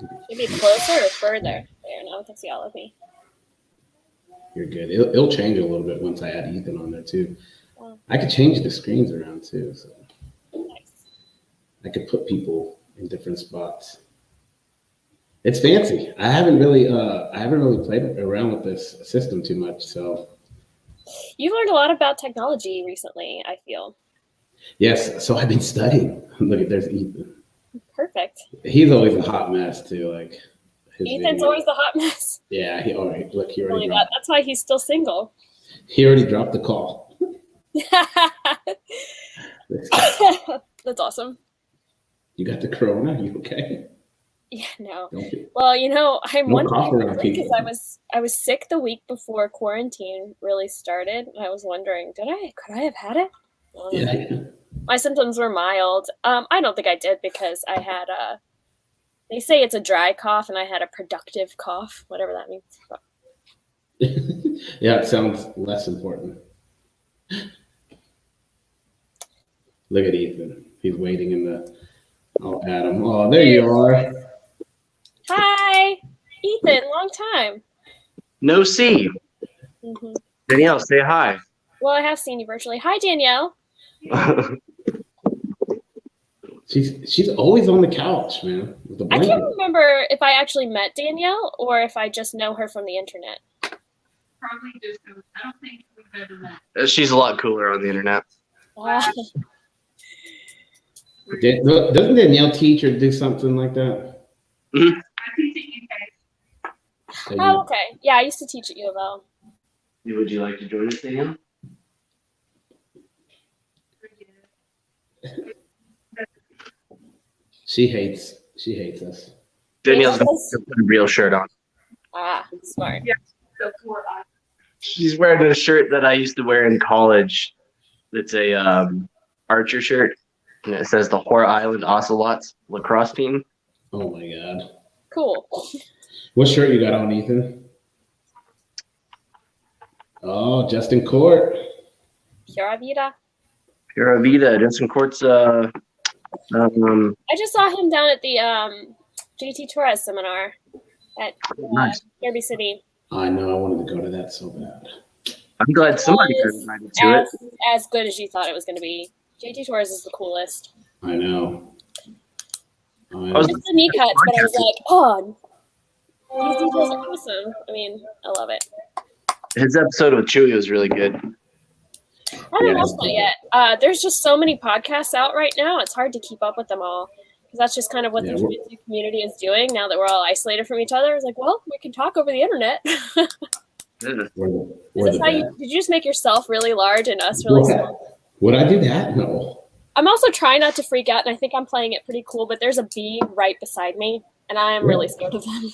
Should be closer or further? There, now I can see all of me. You're good. It'll change a little bit once I add Ethan on there too. Oh. I could change the screens around too, so Nice. I could put people in different spots. It's fancy. I haven't really played around with this system too much, so. You've learned a lot about technology recently, I feel. Yes, so I've been studying. Look, there's Ethan. Perfect. He's always a hot mess too. Like Ethan's always the hot mess. Yeah, he already look. He already dropped. That's why he's still single. He already dropped the call. That's awesome. You got the corona? You okay? Yeah, no. Well, I'm wondering because I was sick the week before quarantine really started. I was wondering, could I have had it? Yeah. My symptoms were mild. I don't think I did because I had they say it's a dry cough and I had a productive cough, whatever that means. Yeah, it sounds less important. Look at Ethan. He's waiting in the. Oh, Adam. Oh, there you are. Hi, Ethan. Long time. No see. Mm-hmm. Danielle, say hi. Well, I have seen you virtually. Hi, Danielle. She's always on the couch, man. With the blanket. I can't remember if I actually met Danielle or if I just know her from the internet. Probably just. I don't think we've ever met. She's a lot cooler on the internet. Doesn't Danielle teach or do something like that? Mm-hmm. I teach at UK. Oh, okay. Yeah, I used to teach at U of L. Would you like to join us, Danielle? She hates us. Danielle's got a real shirt on. Ah, smart. Yeah, so poor. She's wearing a shirt that I used to wear in college. It's a Archer shirt, and it says the Whore Island Ocelots lacrosse team. Oh my god. Cool. What shirt you got on, Ethan? Oh, Justin Court. Pura Vida. Pura Vida. Justin Court's I just saw him down at the JT Torres seminar at Derby City. I know. I wanted to go to that so bad. I'm glad somebody got invited to it. As good as you thought it was going to be. JT Torres is the coolest. I know. Just the knee cuts, but I was like, oh, these details are awesome. I mean, I love it. His episode with Chewy was really good. I haven't watched that yet. There's just so many podcasts out right now. It's hard to keep up with them all. Because that's just kind of what the jiu-jitsu community is doing now that we're all isolated from each other. It's like, well, we can talk over the internet. Did you just make yourself really large and us really small? Would I do that? No. I'm also trying not to freak out, and I think I'm playing it pretty cool, but there's a bee right beside me, and I am really scared of them.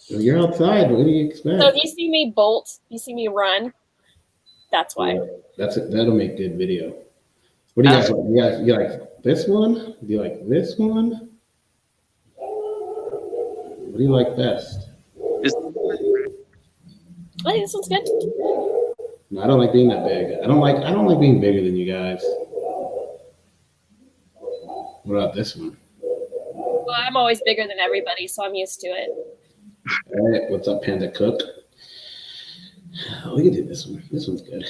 Well, you're outside. What do you expect? So if you see me bolt, you see me run, that's why. That'll make good video. What do you guys like? You like this one? Do you like this one? What do you like best? I think this one's good. No, I don't like being that big. I don't like being bigger than you guys. What about this one? Well, I'm always bigger than everybody, so I'm used to it. All right, what's up, Panda Cook? We can do this one. This one's good.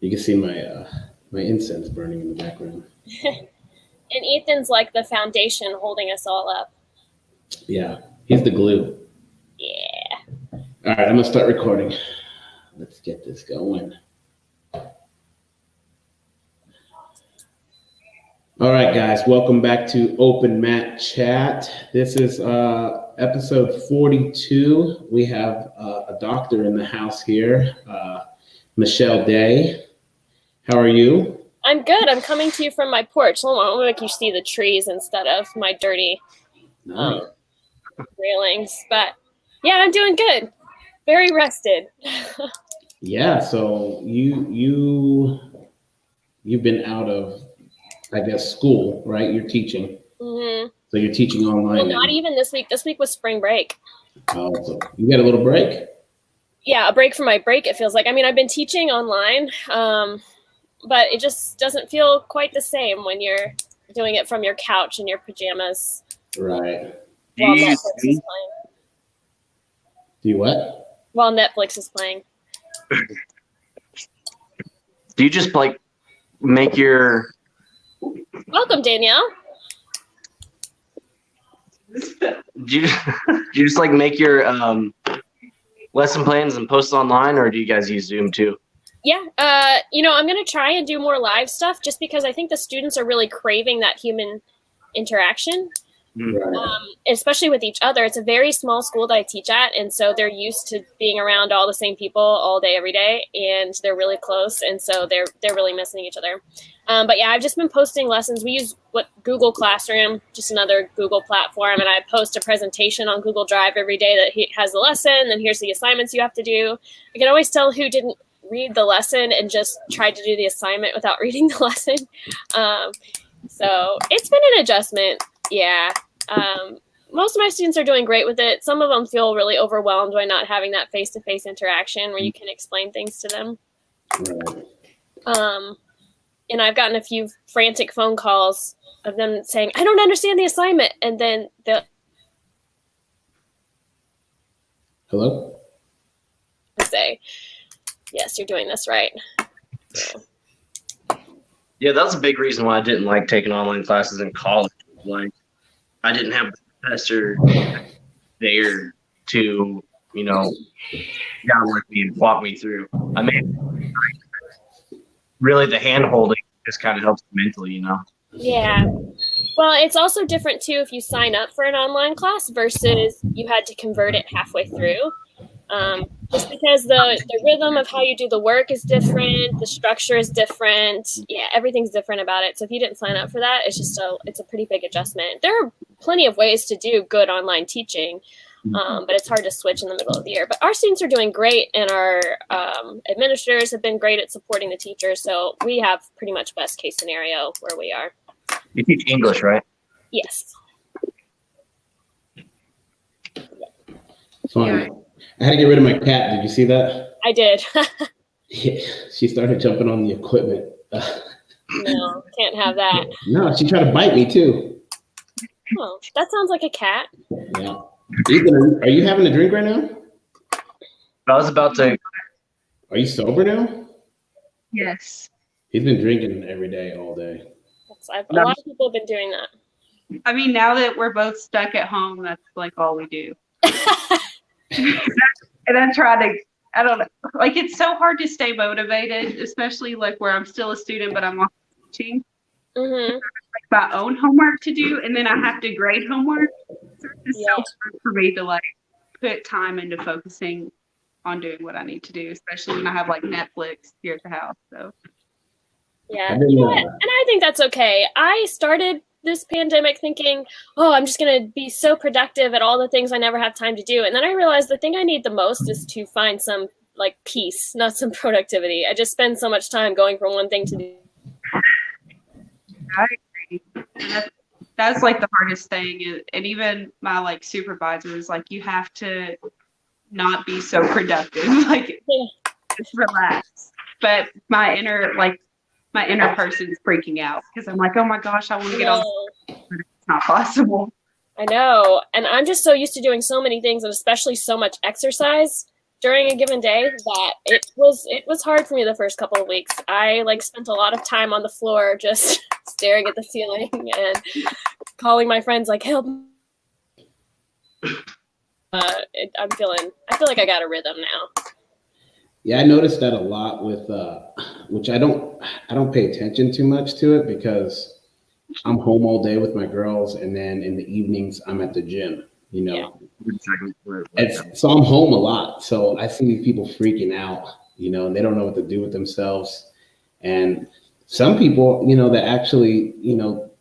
You can see my incense burning in the background. And Ethan's like the foundation holding us all up. Yeah, he's the glue. Yeah. All right, I'm gonna start recording. Let's get this going. All right, guys, welcome back to Open Mat Chat. This is episode 42. We have a doctor in the house here, Michelle Day. How are you? I'm good. I'm coming to you from my porch. Hold on, I'm gonna make you see the trees instead of my dirty railings. But yeah, I'm doing good. Very rested. Yeah. So you've been out of, I guess, school, right? You're teaching. Mm-hmm. So you're teaching online. Well, not even this week. This week was spring break. Oh, so you got a little break? Yeah, a break from my break, it feels like. I mean, I've been teaching online, but it just doesn't feel quite the same when you're doing it from your couch in your pajamas Right. Do while you use Netflix is Zoom? playing. Do you what? While Netflix is playing. Do you just like make your Welcome, Danielle. do you, do you just like make your lesson plans and post online, or do you guys use Zoom too? Yeah, I'm going to try and do more live stuff just because I think the students are really craving that human interaction, Right. especially with each other. It's a very small school that I teach at, and so they're used to being around all the same people all day, every day, and they're really close, and so they're really missing each other. But yeah, I've just been posting lessons. We use Google Classroom, just another Google platform, and I post a presentation on Google Drive every day that has the lesson, and here's the assignments you have to do. I can always tell who didn't read the lesson and just tried to do the assignment without reading the lesson. So it's been an adjustment. Yeah. Most of my students are doing great with it. Some of them feel really overwhelmed by not having that face-to-face interaction where you can explain things to them. Right. And I've gotten a few frantic phone calls of them saying, I don't understand the assignment. And then they'll Hello? say, yes, you're doing this right. So. Yeah, that was a big reason why I didn't like taking online classes in college. Like, I didn't have the professor there to, guide with me and walk me through. I mean, really, the hand holding just kind of helps mentally. Yeah. Well, it's also different too if you sign up for an online class versus you had to convert it halfway through. Just because the rhythm of how you do the work is different, the structure is different. Yeah, everything's different about it. So if you didn't sign up for that, it's a pretty big adjustment. There are plenty of ways to do good online teaching, but it's hard to switch in the middle of the year. But our students are doing great, and our administrators have been great at supporting the teachers. So we have pretty much best case scenario where we are. You teach English, right? Yes. Fine. I had to get rid of my cat. Did you see that? I did. Yeah, she started jumping on the equipment. No, can't have that. No, she tried to bite me too. Oh, that sounds like a cat. Yeah. Ethan, are you having a drink right now? I was about to. Are you sober now? Yes. He's been drinking every day, all day. A lot of people have been doing that. I mean, now that we're both stuck at home, that's like all we do. And I don't know, like it's so hard to stay motivated, especially like where I'm still a student, but I'm also teaching. Mm-hmm. Like my own homework to do, and then I have to grade homework. So it's so hard for me to like put time into focusing on doing what I need to do, especially when I have like Netflix here at the house. So yeah, and I think that's okay. I started this pandemic thinking, oh, I'm just going to be so productive at all the things I never have time to do. And then I realized the thing I need the most is to find some like peace, not some productivity. I just spend so much time going from one thing to the I agree. That's like the hardest thing. And even my like supervisor is like, you have to not be so productive. Like just relax. But my inner person's freaking out because I'm like, oh my gosh, I want to get on, but it's not possible. I know. And I'm just so used to doing so many things, and especially so much exercise during a given day, that it was hard for me the first couple of weeks. I like spent a lot of time on the floor just staring at the ceiling and calling my friends like, help. I feel like I got a rhythm now. Yeah, I noticed that a lot with which I don't pay attention too much to it because I'm home all day with my girls, and then in the evenings I'm at the gym. So I'm home a lot. So I see these people freaking out, and they don't know what to do with themselves. And some people, that actually,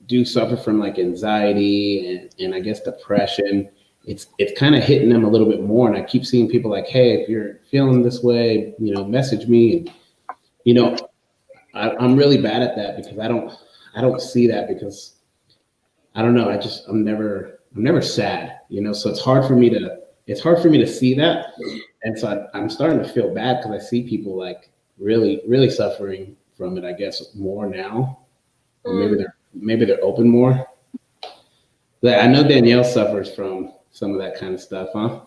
do suffer from like anxiety and I guess depression. It's kind of hitting them a little bit more. And I keep seeing people like, hey, if you're feeling this way, message me. And, I'm really bad at that because I don't see that because I don't know. I'm never sad, so it's hard for me to see that. And so I'm starting to feel bad because I see people like really, really suffering from it, I guess more now. Or maybe they're open more. I know Danielle suffers from some of that kind of stuff, huh?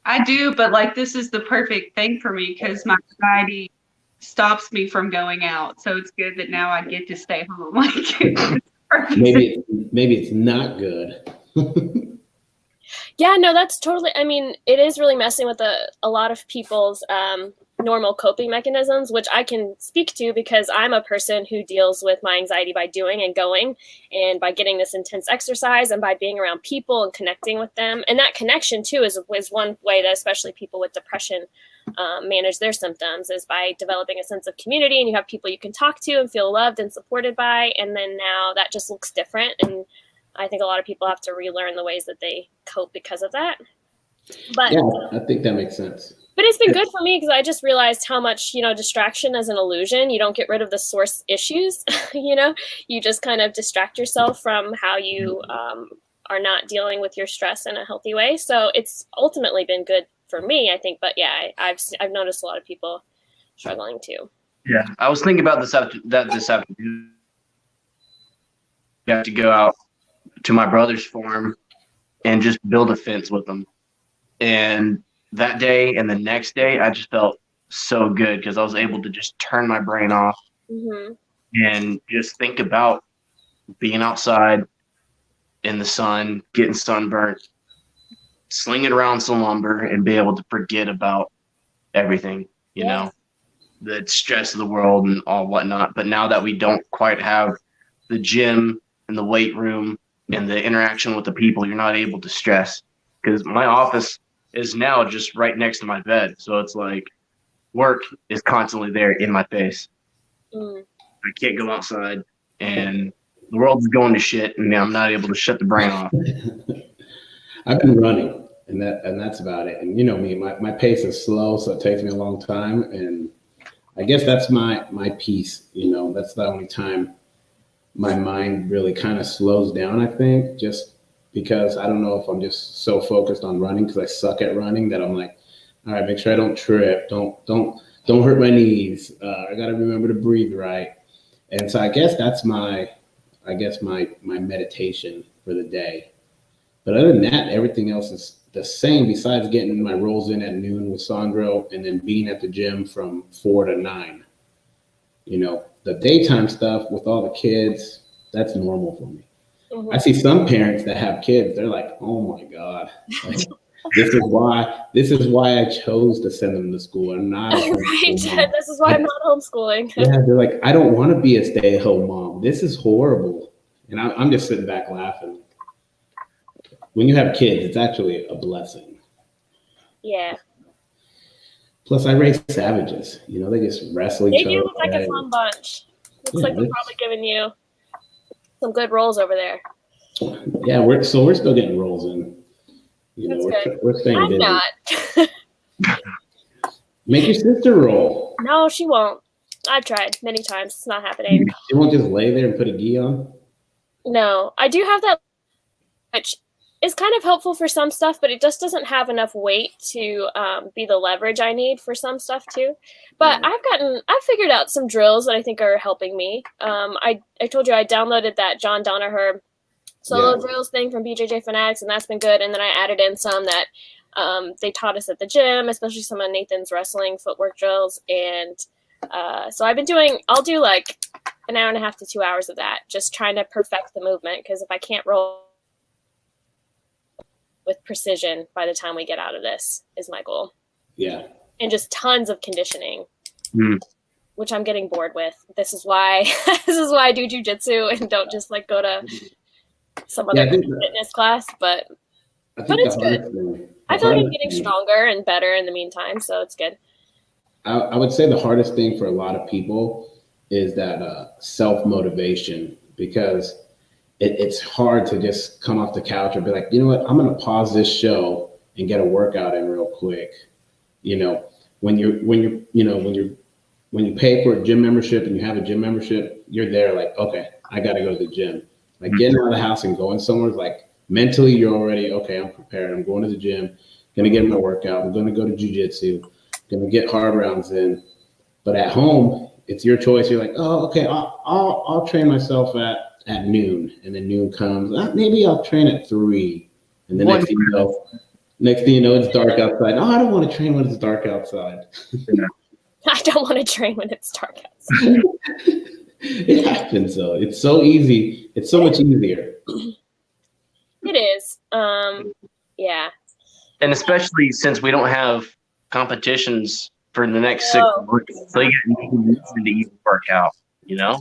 I do, but like this is the perfect thing for me because my anxiety stops me from going out. So it's good that now I get to stay home. Like it's perfect. Maybe it's not good. Yeah, no, that's totally. I mean, it is really messing with a lot of people's normal coping mechanisms, which I can speak to because I'm a person who deals with my anxiety by doing and going, and by getting this intense exercise, and by being around people and connecting with them. And that connection too is one way that especially people with depression manage their symptoms, is by developing a sense of community, and you have people you can talk to and feel loved and supported by. And then now that just looks different, and I think a lot of people have to relearn the ways that they cope because of that. But yeah, I think that makes sense. But it's been good for me because I just realized how much, distraction is an illusion. You don't get rid of the source issues, you just kind of distract yourself from how you are not dealing with your stress in a healthy way. So it's ultimately been good for me, I think. But yeah, I've noticed a lot of people struggling too. Yeah, I was thinking about this afternoon. I have to go out to my brother's farm and just build a fence with them. And that day and the next day, I just felt so good because I was able to just turn my brain off and just think about being outside in the sun, getting sunburnt, slinging around some lumber, and be able to forget about everything, you know, the stress of the world and all whatnot. But now that we don't quite have the gym and the weight room and the interaction with the people, you're not able to stress, because my office is now just right next to my bed. So it's like work is constantly there in my face. I can't go outside and the world's going to shit and I'm not able to shut the brain off. I've been running and that's about it. And you know me, my pace is slow, so it takes me a long time. And I guess that's my piece, that's the only time my mind really kind of slows down, I think, just because I don't know if I'm just so focused on running because I suck at running that I'm like, all right, make sure I don't trip. Don't hurt my knees. I got to remember to breathe right. And so I guess that's my meditation for the day. But other than that, everything else is the same besides getting my rolls in at noon with Sandro and then being at the gym from 4 to 9. The daytime stuff with all the kids, that's normal for me. I see some parents that have kids, they're like, oh my God, like, this is why I chose to send them to school. I'm not right. This is why I'm not homeschooling. Yeah, they're like, I don't want to be a stay-at-home mom. This is horrible. And I'm just sitting back laughing. When you have kids, it's actually a blessing. Yeah. Plus, I raise savages. They just wrestle each other. They do look like a fun bunch. Looks like they're probably giving you some good rolls over there. Yeah, we're still getting rolls in. We're staying busy. I'm not. Make your sister roll. No, she won't. I've tried many times. It's not happening. She won't just lay there and put a gi on? No, I do have that, which is kind of helpful for some stuff, but it just doesn't have enough weight to be the leverage I need for some stuff too. But I've figured out some drills that I think are helping me. I told you I downloaded that John Donaher solo drills thing from BJJ Fanatics, and that's been good. And then I added in some that they taught us at the gym, especially some of Nathan's wrestling footwork drills. And so I'll do like an hour and a half to 2 hours of that, just trying to perfect the movement. Because if I can't roll with precision by the time we get out of this is my goal. Yeah. And just tons of conditioning, which I'm getting bored with. This is why I do jujitsu and don't just like go to some other fitness class. But it's good. I feel like I'm getting stronger and better in the meantime, so it's good. I would say the hardest thing for a lot of people is that self-motivation, because it's hard to just come off the couch and be like, you know what, I'm going to pause this show and get a workout in real quick. When you pay for a gym membership and you have a gym membership, you're there like, okay, I got to go to the gym. Like getting out of the house and going somewhere, like mentally you're already, okay, I'm prepared. I'm going to the gym, going to get my workout. I'm going to go to jujitsu, going to get hard rounds in. But at home, it's your choice. You're like, oh, okay, I'll train myself at at noon, and then noon comes. Maybe I'll train at 3, and the next thing you know, it's dark outside. Oh, I don't want to train when it's dark outside. I don't want to train when it's dark outside. It happens though. It's so easy. It's so much easier. It is. Yeah. And especially since we don't have competitions for the next 6 months, so you get nothing to even work out, you know?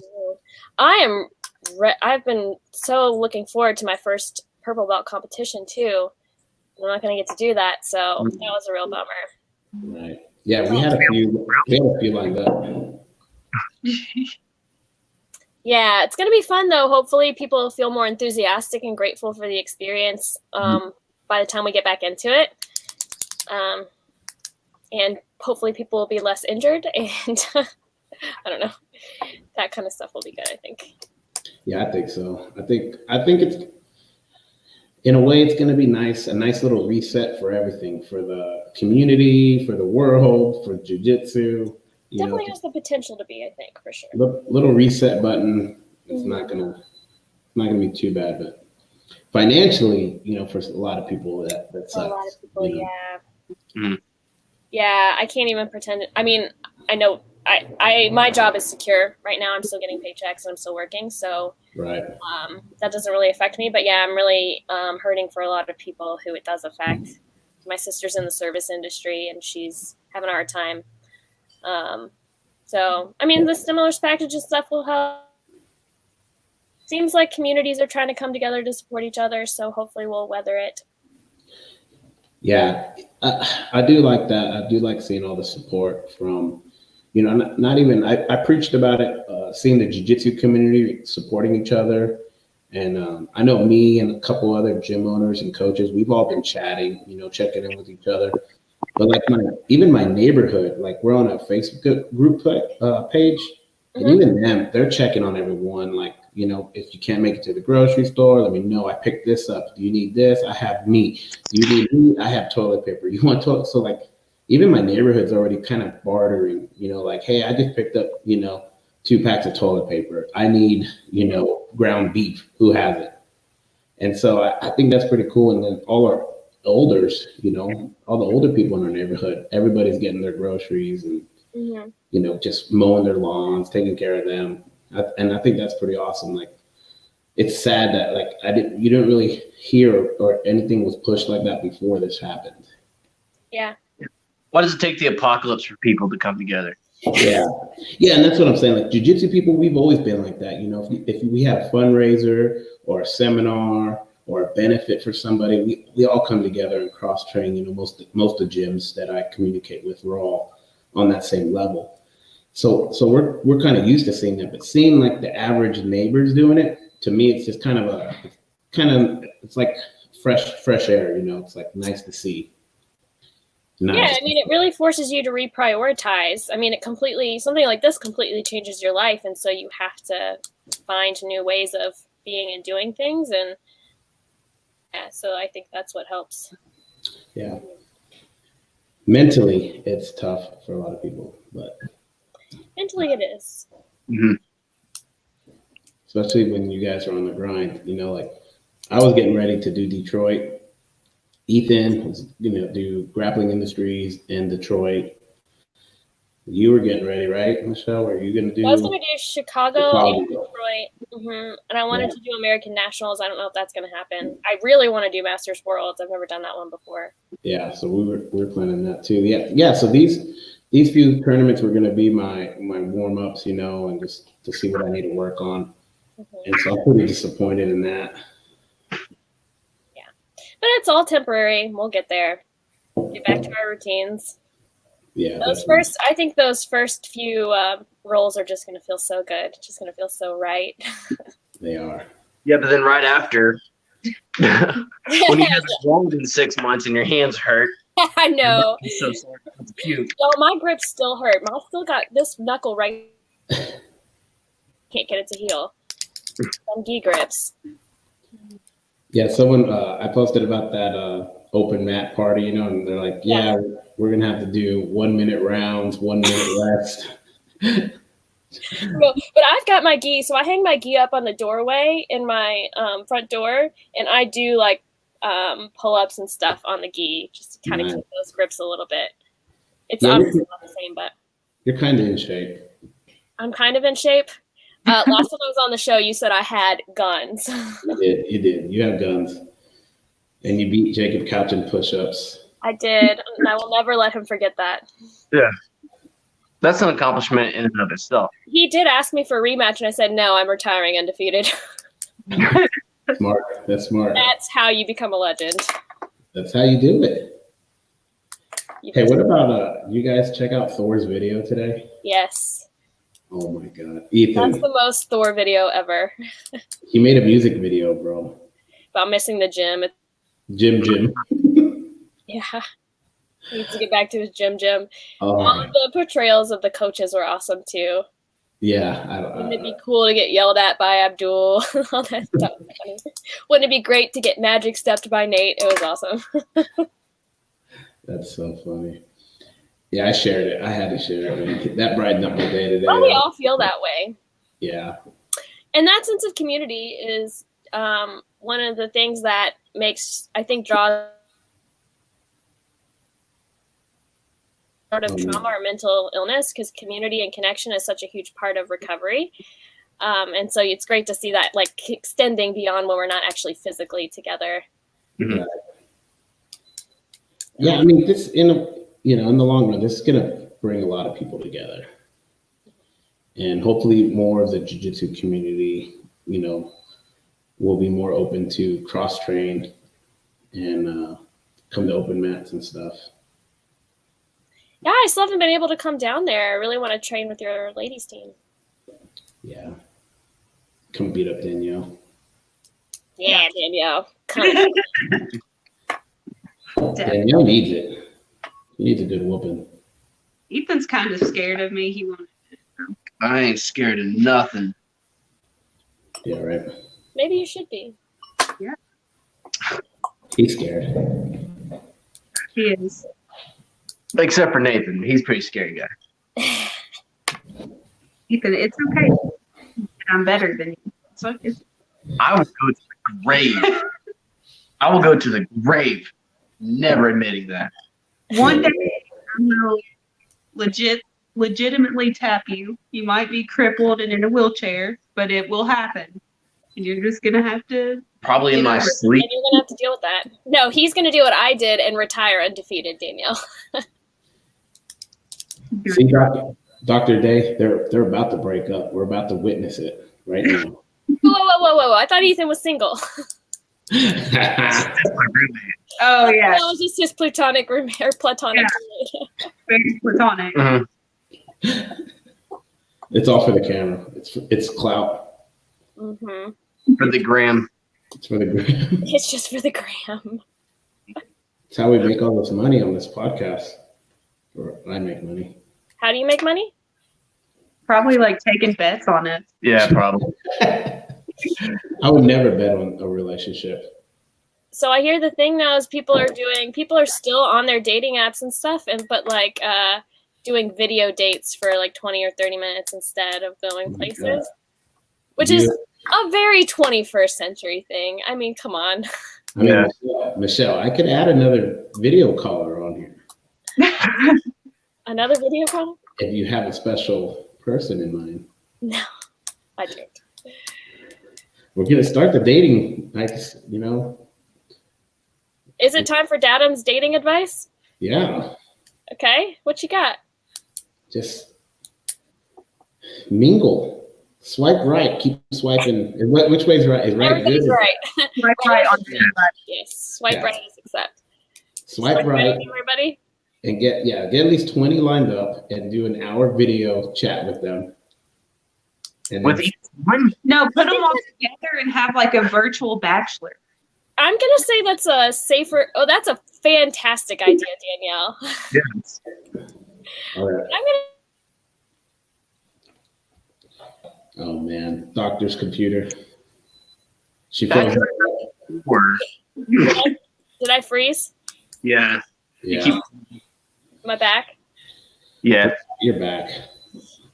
I've been so looking forward to my first purple belt competition too. I'm not going to get to do that, so that was a real bummer. Right. Yeah, we had a few lined up. Yeah, it's going to be fun though. Hopefully people will feel more enthusiastic and grateful for the experience by the time we get back into it. And hopefully people will be less injured, and I don't know. That kind of stuff will be good, I think. Yeah, I think so. I think it's, in a way, it's going to be nice, a nice little reset for everything, for the community, for the world, for jiu-jitsu. Definitely has the potential to be, I think, for sure. Little reset button. It's not gonna be too bad, but financially, for a lot of people that sucks. A lot of people, yeah. Yeah, I can't even pretend. I mean, I know my job is secure right now. I'm still getting paychecks and I'm still working, so right. That doesn't really affect me. But yeah, I'm really hurting for a lot of people who it does affect. My sister's in the service industry and she's having a hard time. So I mean, the stimulus package and stuff will help. Seems like communities are trying to come together to support each other, so hopefully we'll weather it. Yeah, I do like that. I do like seeing all the support from, not even, I preached about it, seeing the jiu-jitsu community supporting each other. And I know me and a couple other gym owners and coaches, we've all been chatting, checking in with each other. But like even my neighborhood, like we're on a Facebook group page, and even them, they're checking on everyone. Like, if you can't make it to the grocery store, let me know. I picked this up. Do you need this? I have meat. Do you need meat? I have toilet paper. You want toilet? So like, even my neighborhood's already kind of bartering. Like, hey, I just picked up 2 packs of toilet paper. I need ground beef. Who has it? And so I think that's pretty cool. And then all our elders, all the older people in our neighborhood, everybody's getting their groceries and just mowing their lawns, taking care of them. And I think that's pretty awesome. Like, it's sad that like you didn't really hear or anything was pushed like that before this happened. Yeah. Why does it take the apocalypse for people to come together? Yeah, and that's what I'm saying. Like, jiu-jitsu people, we've always been like that. If we have a fundraiser or a seminar or a benefit for somebody, we all come together and cross train. Most of the gyms that I communicate with, we're all on that same level. So we're kind of used to seeing that, but seeing like the average neighbors doing it, to me, it's just it's like fresh air. It's like nice to see. Nice. Yeah, I mean, it really forces you to reprioritize. I mean, something like this completely changes your life, and so you have to find new ways of being and doing things, and yeah, so I think that's what helps. Yeah. Mentally, it's tough for a lot of people, but mentally it is. Mm-hmm. Especially when you guys are on the grind. Like I was getting ready to do Detroit. Ethan was do Grappling Industries in Detroit. You were getting ready, right, Michelle? Were you going to do? I was going to do Chicago and Detroit, and I wanted to do American Nationals. I don't know if that's going to happen. I really want to do Masters Worlds. I've never done that one before. Yeah, so we were planning that too. Yeah. So these few tournaments were going to be my warm ups, and just to see what I need to work on. And so I'm pretty disappointed in that. But it's all temporary. We'll get there. Get back to our routines. Yeah. I think those first few rolls are just going to feel so good. Just going to feel so right. They are. Yeah, but then right after, when you have longer than 6 months and your hands hurt. I know. I'm so sorry. Puke. No, my grips still hurt. I still got this knuckle right. Can't get it to heal. Some gi grips. Yeah, someone I posted about that open mat party, and they're like, "Yeah, we're gonna have to do 1 minute rounds, 1 minute rest." No, but I've got my gi, so I hang my gi up on the doorway in my front door, and I do like pull-ups and stuff on the gi just to kind of keep those grips a little bit. It's obviously not the same, but you're kind of in shape. I'm kind of in shape. Last time I was on the show, you said I had guns. You did. You have guns. And you beat Jacob Couch in push-ups. I did, and I will never let him forget that. Yeah. That's an accomplishment in and of itself. He did ask me for a rematch, and I said, no, I'm retiring undefeated. Smart. That's smart. That's how you become a legend. That's how you do it. Hey, what about you guys check out Thor's video today? Yes. Oh my God. Ethan. That's the most Thor video ever. He made a music video, bro. About missing the gym. Jim. Yeah. He needs to get back to his gym. Oh, all of the portrayals of the coaches were awesome too. Yeah. Wouldn't it be cool to get yelled at by Abdul? All that stuff. Wouldn't it be great to get magic stepped by Nate? It was awesome. That's so funny. Yeah, I shared it. I had to share it. Man. That brightened up my day today. Well, we all feel that way. Yeah. And that sense of community is one of the things that makes, I think, draws sort of trauma or mental illness, because community and connection is such a huge part of recovery. And so it's great to see that like extending beyond when we're not actually physically together. Mm-hmm. Yeah, I mean, this in the long run, this is gonna bring a lot of people together, and hopefully more of the jiu-jitsu community, will be more open to cross-train and come to open mats and stuff. Yeah, I still haven't been able to come down there. I really want to train with your ladies team. Yeah. Come beat up Danielle. Yeah, Danielle. Come. Danielle needs it. He needs a good whooping. Ethan's kind of scared of me. He won't. I ain't scared of nothing. Yeah, right. Maybe you should be. Yeah. He's scared. He is. Except for Nathan. He's a pretty scary guy. Ethan, it's okay. I'm better than you. So I will go to the grave. I will go to the grave, never admitting that. one day I will legitimately tap you. You might be crippled and in a wheelchair, but it will happen. And you're just going to have to... Probably in my sleep. And you're going to have to deal with that. No, he's going to do what I did and retire undefeated, Danielle. See, Dr. Day, they're about to break up. We're about to witness it right now. Whoa. I thought Ethan was single. That's my roommate. Oh, yeah. That was just his platonic roommate. Yeah. Very platonic. Mm-hmm. It's all for the camera. It's clout. Mm-hmm. For the gram. It's for the gram. It's just for the gram. It's how we make all this money on this podcast. Or I make money. How do you make money? Probably like taking bets on it. Yeah, probably. I would never bet on a relationship. So I hear the thing now is people are still on their dating apps and stuff, but doing video dates for like 20 or 30 minutes instead of going places, which is a very 21st century thing. I mean, come on. I mean, Michelle, I could add another video caller on here. Another video call? If you have a special person in mind. No, I don't. We're going to start the dating, Is it time for Dadam's dating advice? Yeah. Okay, what you got? Just mingle. Swipe right. Keep swiping. Which way is right? Is right Everything's good? right. Swipe right on Yes, swipe right is accept. Swipe right. Everybody. And get at least 20 lined up and do an hour video chat with them. And With each one? No, put them all together and have like a virtual bachelor. I'm going to say that's a safer... Oh, that's a fantastic idea, Danielle. Yes. All right. I'm going to... Oh, man. Doctor's computer. She That's froze. Did I freeze? Yeah. Yeah. Am I back? Yeah. You're back.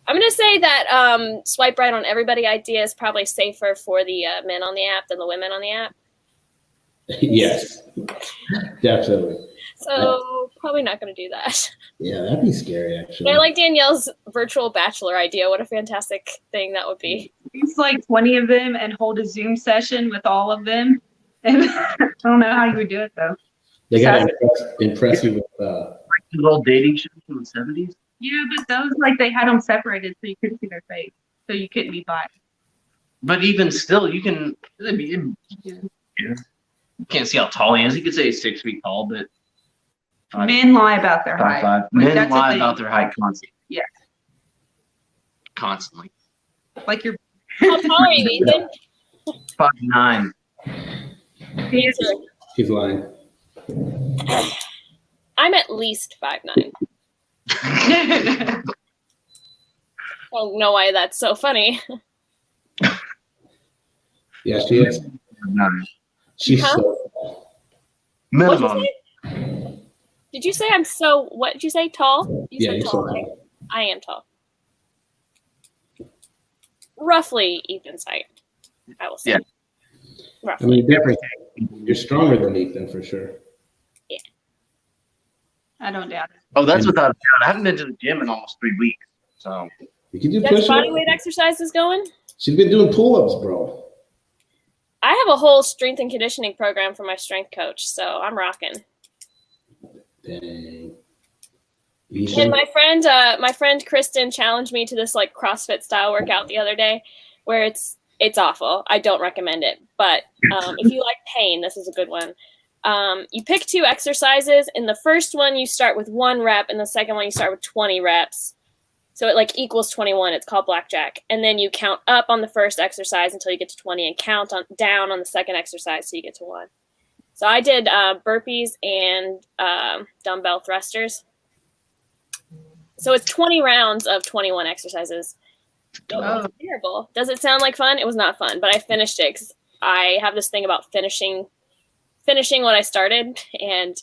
I'm going to say that swipe right on everybody idea is probably safer for the men on the app than the women on the app. Yes, definitely. So probably not going to do that. Yeah, that'd be scary, actually. But I like Danielle's virtual bachelor idea. What a fantastic thing that would be. Use like 20 of them and hold a Zoom session with all of them. And I don't know how you would do it though. They got to impress you with the old dating shows from the 70s. Yeah, but those like they had them separated so you couldn't see their face, so you couldn't be biased. But even still, you can. You can't see how tall he is. He could say he's 6 feet tall, but men lie about their height. 5'5". Like, Men lie about their height constantly. Yeah. Constantly. Like you're. How tall are you, Ethan? 5'9". He's lying. I'm at least 5'9". I don't know why that's so funny. Yeah, she is. She's so minimum. Did you say I'm so? What did you say? Tall? You said you're tall. so Right? tall. I am tall. Roughly Ethan's height, I will say. Yeah. I Roughly. mean, definitely, you're stronger than Ethan for sure. Yeah. I don't doubt it. Oh, that's without a doubt. I haven't been to the gym in almost 3 weeks. So You can do That's push-ups. body weight exercises going? She's been doing pull-ups, bro. I have a whole strength and conditioning program for my strength coach, so I'm rocking. Dang. And my friend Kristen challenged me to this like CrossFit style workout the other day, where it's awful. I don't recommend it, but if you like pain, this is a good one. You pick 2 exercises. In the first one, you start with 1 rep, and the second one, you start with 20 reps. So it like equals 21. It's called blackjack. And then you count up on the first exercise until you get to 20 and count down on the second exercise so you get to 1. So I did burpees and dumbbell thrusters. So it's 20 rounds of 21 exercises. It was terrible. Does it sound like fun? It was not fun, but I finished it because I have this thing about finishing what I started. And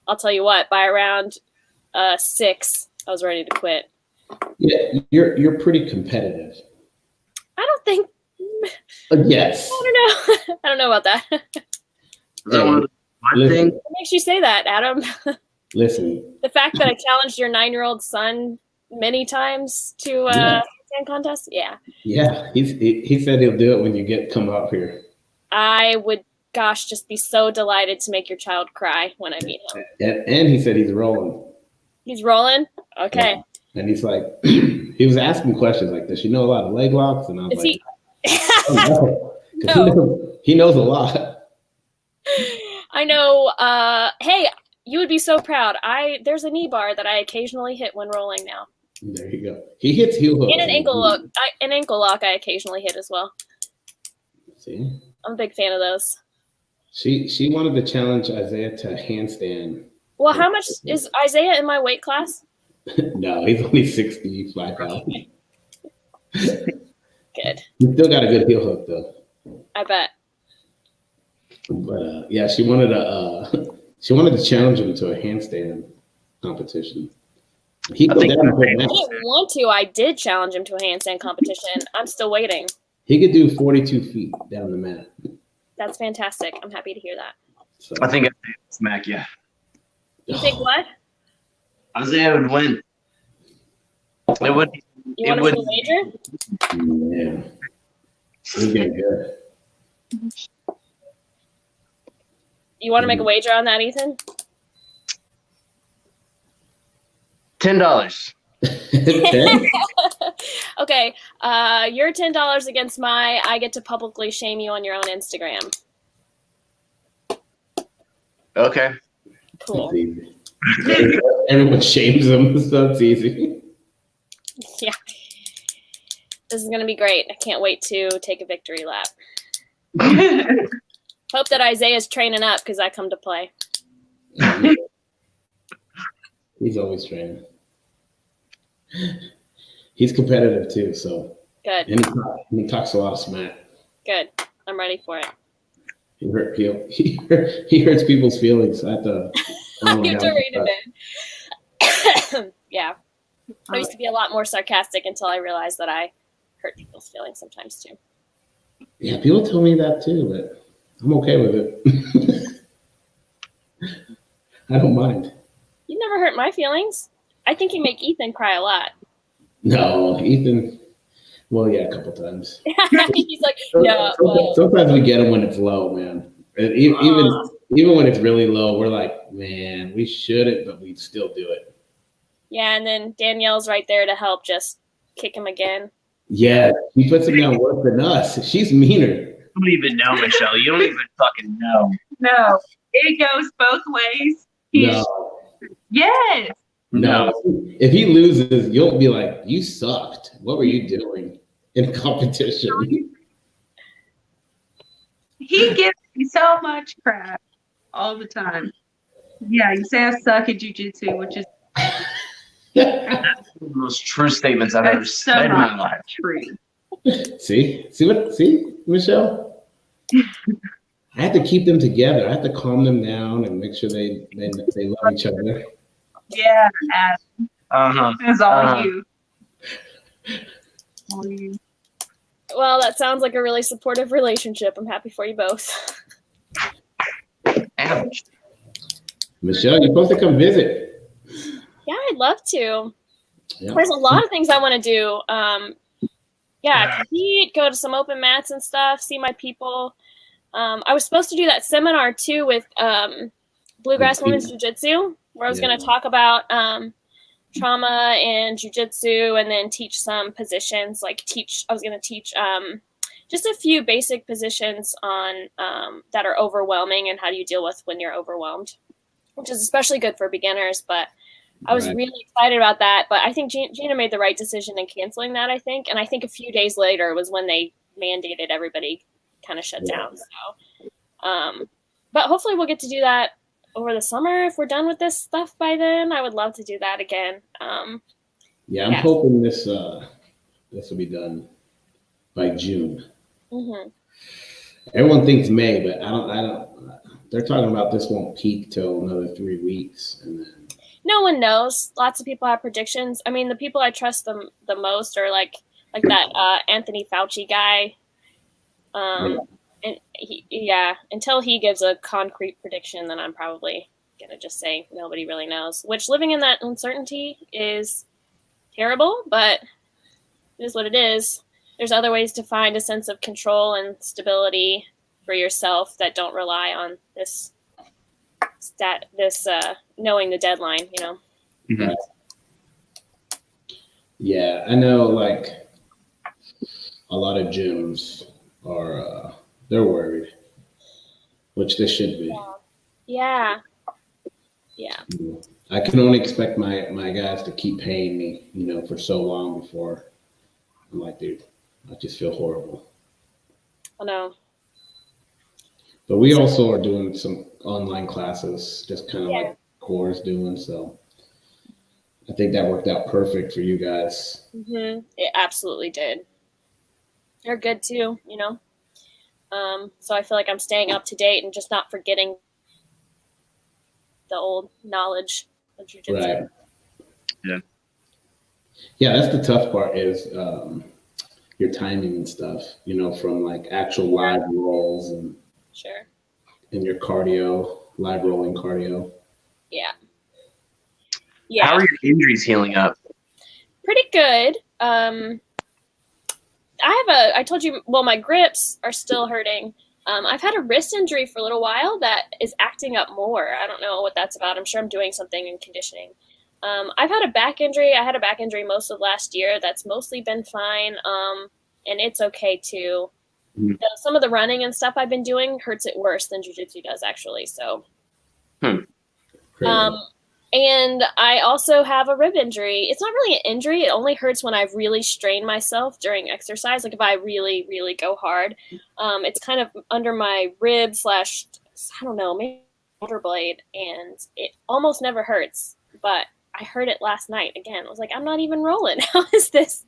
I'll tell you what, by around 6, I was ready to quit. Yeah, you're pretty competitive. I don't think. Yes. I don't know. I don't know about that. Listen, What makes you say that, Adam? listen. The fact that I challenged your 9-year-old son many times to stand contest? Yeah. Yeah, he said he'll do it when you come up here. I would, just be so delighted to make your child cry when I meet him. And he said he's rolling. He's rolling? Okay. Yeah. And he's like, he was asking questions like, does she know a lot of leg locks? And I was like, oh, no. No. He knows a lot. I know. Hey, you would be so proud. There's a knee bar that I occasionally hit when rolling now. There you go. He hits heel hooks. And an ankle lock. An ankle lock I occasionally hit as well. See? I'm a big fan of those. She wanted to challenge Isaiah to a handstand. Well, how much is Isaiah in my weight class? No, he's only 65 pounds. Good. He's still got a good heel hook though. I bet. But yeah, she wanted to challenge him to a handstand competition. I didn't want to. I did challenge him to a handstand competition. I'm still waiting. He could do 42 feet down the mat. That's fantastic. I'm happy to hear that. So, I think I'd smack you. You think what? Isaiah would win. It would. You want to make a wager? Yeah. He's getting good. You want to make a wager on that, Ethan? $10. Okay. Your $10 against I get to publicly shame you on your own Instagram. Okay. Cool. Everyone shames him, so it's easy. Yeah. This is going to be great. I can't wait to take a victory lap. Hope that Isaiah's training up because I come to play. He's always training. He's competitive too, so. Good. And he talks a lot of smack. Good. I'm ready for it. He hurts people's feelings at the. You have to read it in. Yeah. I used to be a lot more sarcastic until I realized that I hurt people's feelings sometimes too. Yeah, people tell me that too, but I'm okay with it. I don't mind. You never hurt my feelings. I think you make Ethan cry a lot. No, Ethan. Well, yeah, a couple times. He's like, yeah. Well. Sometimes we get them when it's low, man. And even when it's really low, we're like, man, we shouldn't, but we still do it. Yeah, and then Danielle's right there to help just kick him again. Yeah, he puts him down worse than us. She's meaner. You don't even know, Michelle. You don't even fucking know. No, it goes both ways. No. Yes. No. If he loses, you'll be like, you sucked. What were you doing in competition? He gives me so much crap all the time. Yeah, you say I suck at jujitsu, which is That's one of the most true statements I've ever said in my life. True. See, Michelle? I have to keep them together. I have to calm them down and make sure they love each other. Yeah, it's all you. All you. Well, that sounds like a really supportive relationship. I'm happy for you both. Ouch. Michelle, you're supposed to come visit. Yeah, I'd love to. Yeah. There's a lot of things I want to do. Compete, go to some open mats and stuff, see my people. I was supposed to do that seminar too with Bluegrass Women's Jiu-Jitsu, where I was going to talk about trauma and jiu-jitsu and then teach some positions. I was going to teach just a few basic positions on that are overwhelming and how do you deal with when you're overwhelmed, which is especially good for beginners. But I was really excited about that. But I think Gina made the right decision in canceling that, I think. And I think a few days later was when they mandated everybody kind of shut down. So, but hopefully we'll get to do that over the summer. If we're done with this stuff by then, I would love to do that again. I'm hoping this will be done by June. Mm-hmm. Everyone thinks May, but I don't. They're talking about this won't peak till another 3 weeks, and then no one knows. Lots of people have predictions. I mean, the people I trust the most are like that Anthony Fauci guy. And until he gives a concrete prediction, then I'm probably gonna just say nobody really knows. Which living in that uncertainty is terrible, but it is what it is. There's other ways to find a sense of control and stability for yourself that don't rely on this knowing the deadline, you know. Mm-hmm. Yeah, I know. Like a lot of gyms are they're worried, which they should be. Yeah. I can only expect my guys to keep paying me, for so long before I'm like, dude, I just feel horrible. I know. But we also are doing some online classes, just kind of like Core's doing. So I think that worked out perfect for you guys. Mm-hmm. It absolutely did. They're good too, So I feel like I'm staying up to date and just not forgetting the old knowledge of jiu-jitsu. Right. Yeah. Yeah, that's the tough part is your timing and stuff, from like actual live rolls and sure. And your cardio, live rolling cardio. Yeah. How are your injuries healing up? Pretty good. I told you, my grips are still hurting. I've had a wrist injury for a little while that is acting up more. I don't know what that's about. I'm sure I'm doing something in conditioning. I've had a back injury. I had a back injury most of last year. That's mostly been fine. And it's okay too. Mm-hmm. Some of the running and stuff I've been doing hurts it worse than jiu-jitsu does actually. So, and I also have a rib injury. It's not really an injury. It only hurts when I've really strained myself during exercise. Like if I really, really go hard, it's kind of under my rib / I don't know, maybe shoulder blade, and it almost never hurts. But I heard it last night again. I was like, I'm not even rolling. How is this?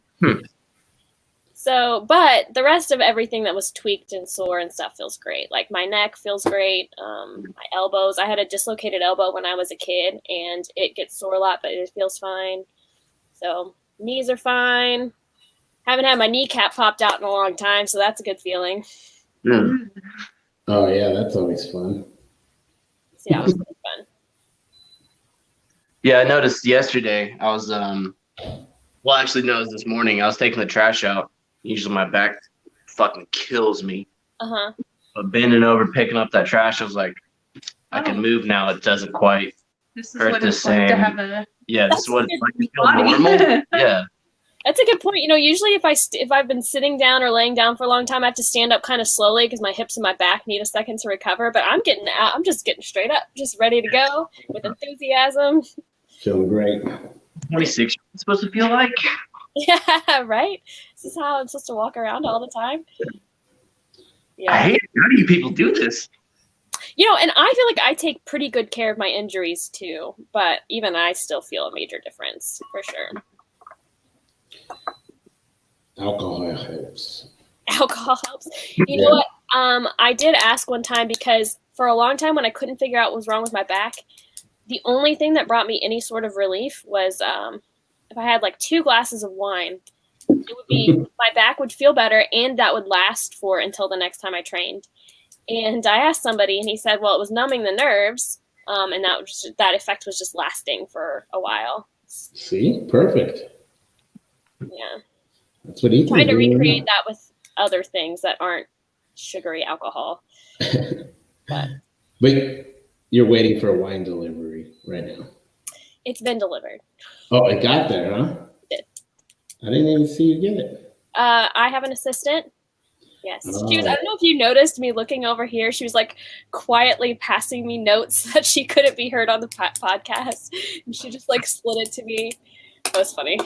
So, but the rest of everything that was tweaked and sore and stuff feels great. Like my neck feels great. My elbows, I had a dislocated elbow when I was a kid and it gets sore a lot, but it feels fine. So knees are fine. Haven't had my kneecap popped out in a long time, so that's a good feeling. Yeah. Oh yeah, that's always fun. So yeah, it was really fun. Yeah, I noticed yesterday I was well actually no, it was this morning. I was taking the trash out. Usually my back fucking kills me. Uh-huh. But bending over, picking up that trash, I was like, I can Oh. move now. It doesn't quite This is hurt what the it's like to same. have a Yeah, this is what it's like to feel body. normal. Yeah. That's a good point. You know, usually if I've been sitting down or laying down for a long time, I have to stand up kind of slowly because my hips and my back need a second to recover. But I'm getting out. I'm just getting straight up, just ready to go with enthusiasm. Feeling great. 26 it's supposed to feel like. Yeah, right. This is how I'm supposed to walk around all the time. I Yeah. hate it. How do you people do this? You know, and I feel like I take pretty good care of my injuries too, but even I still feel a major difference for sure. Alcohol helps. Alcohol helps. You know what? I did ask one time because for a long time when I couldn't figure out what was wrong with my back, the only thing that brought me any sort of relief was if I had like 2 glasses of wine, it would be my back would feel better and that would last for until the next time I trained. And I asked somebody and he said, well, it was numbing the nerves, and that effect was just lasting for a while. See, perfect. Yeah. That's what he Trying to recreate that with other things that aren't sugary alcohol. But you're waiting for a wine delivery right now. It's been delivered. Oh, it got there, huh? It did. I didn't even see you get it. I have an assistant. Yes. Oh. She was, I don't know if you noticed me looking over here. She was like quietly passing me notes that she couldn't be heard on the podcast. And she just like slid it to me. That was funny.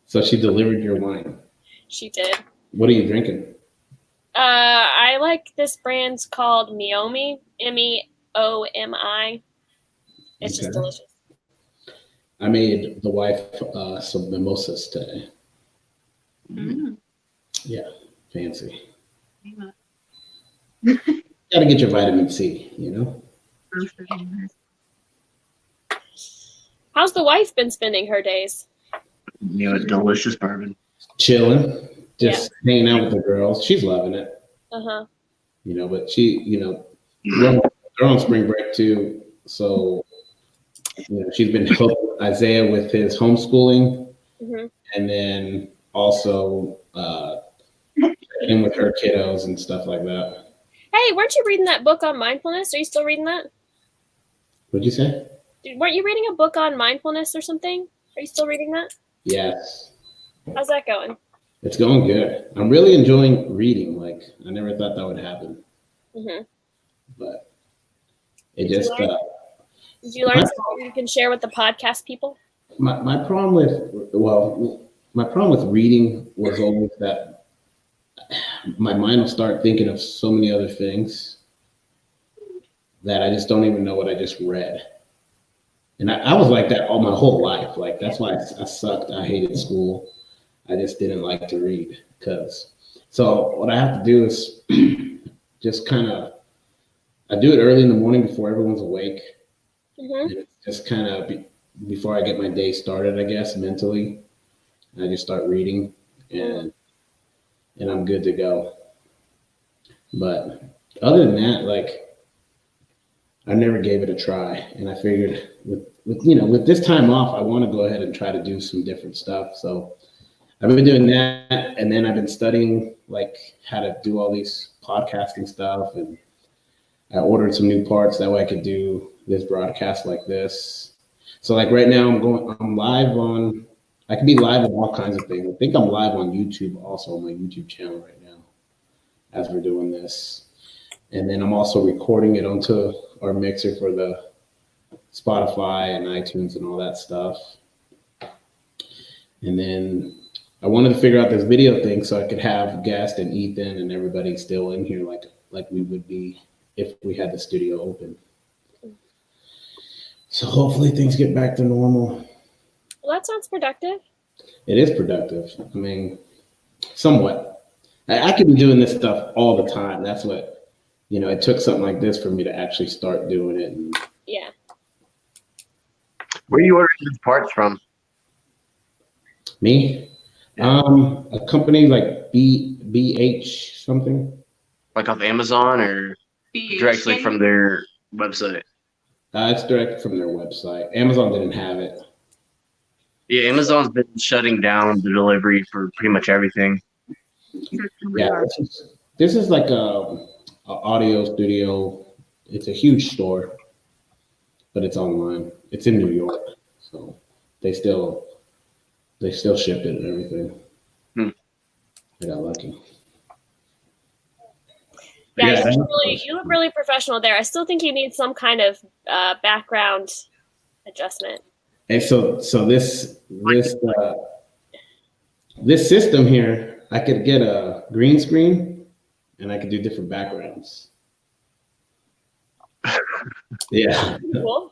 So she delivered your wine. She did. What are you drinking? I like this brand's called Meomi, Meomi. It's just delicious. I made the wife some mimosas today. Mm. Yeah, fancy. Gotta get your vitamin C, you know? How's the wife been spending her days? You know, delicious bourbon. Chilling, just hanging out with the girls. She's loving it. Uh-huh. You know, but they're on spring break too. So, you know, she's been helping Isaiah with his homeschooling. Mm-hmm. And then also in with her kiddos and stuff like that. Hey, weren't you reading that book on mindfulness? Are you still reading that? What'd you say? Weren't you reading a book on mindfulness or something? Are you still reading that? Yes. How's that going? It's going good. I'm really enjoying reading. Like, I never thought that would happen. Mm-hmm. But it just... Did you learn something you can share with the podcast people? My problem with reading was always that my mind will start thinking of so many other things that I just don't even know what I just read. And I was like that all my whole life. Like, that's why I sucked. I hated school. I just didn't like to read so what I have to do is just I do it early in the morning before everyone's awake. Mm-hmm. And it's just kind of before I get my day started, I guess, mentally. I just start reading and I'm good to go. But other than that, like, I never gave it a try. And I figured with this time off, I want to go ahead and try to do some different stuff. So I've been doing that, and then I've been studying like how to do all these podcasting stuff, and I ordered some new parts that way I could do this broadcast like this. So like right now I'm live on, I can be live on all kinds of things. I think I'm live on YouTube also, on my YouTube channel right now as we're doing this. And then I'm also recording it onto our mixer for the Spotify and iTunes and all that stuff. And then I wanted to figure out this video thing so I could have Guest and Ethan and everybody still in here like we would be if we had the studio open. So hopefully things get back to normal. Well, that sounds productive. It is productive. I mean, somewhat. I could be doing this stuff all the time. That's what, it took something like this for me to actually start doing it. Yeah. Where are you ordering these parts from? Me? A company like BH something. Like off Amazon or directly from their website? It's direct from their website. Amazon didn't have it. Yeah, Amazon's been shutting down the delivery for pretty much everything. Yeah, this is like a audio studio. It's a huge store, but it's online. It's in New York, so they still shipped it and everything. I got lucky. Yeah, you look really professional there. I still think you need some kind of background adjustment. And so this system here, I could get a green screen, and I could do different backgrounds. Yeah. Cool.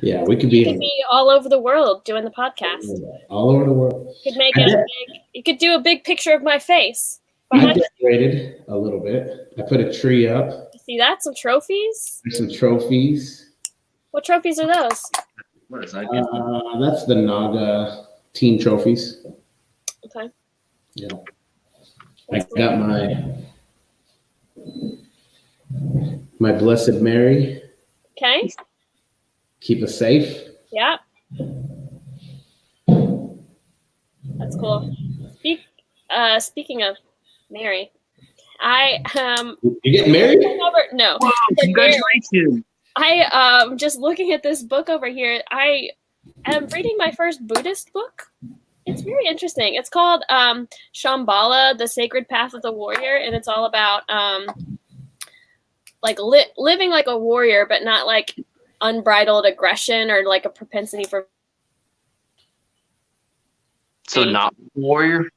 Yeah, we could be all over the world doing the podcast. All over the world. You could make it you could do a big picture of my face. I decorated a little bit. I put a tree up. See that? Some trophies? There's some trophies. What trophies are those? What is that? That's the Naga team trophies. Okay. Yeah. I got my Blessed Mary. Okay. Keep us safe. Yeah. That's cool. Speaking of Mary, You getting married? No. Wow, congratulations. I just looking at this book over here. I am reading my first Buddhist book. It's very interesting. It's called Shambhala, The Sacred Path of the Warrior, and it's all about living like a warrior, but not like unbridled aggression or like a propensity for. So not warrior?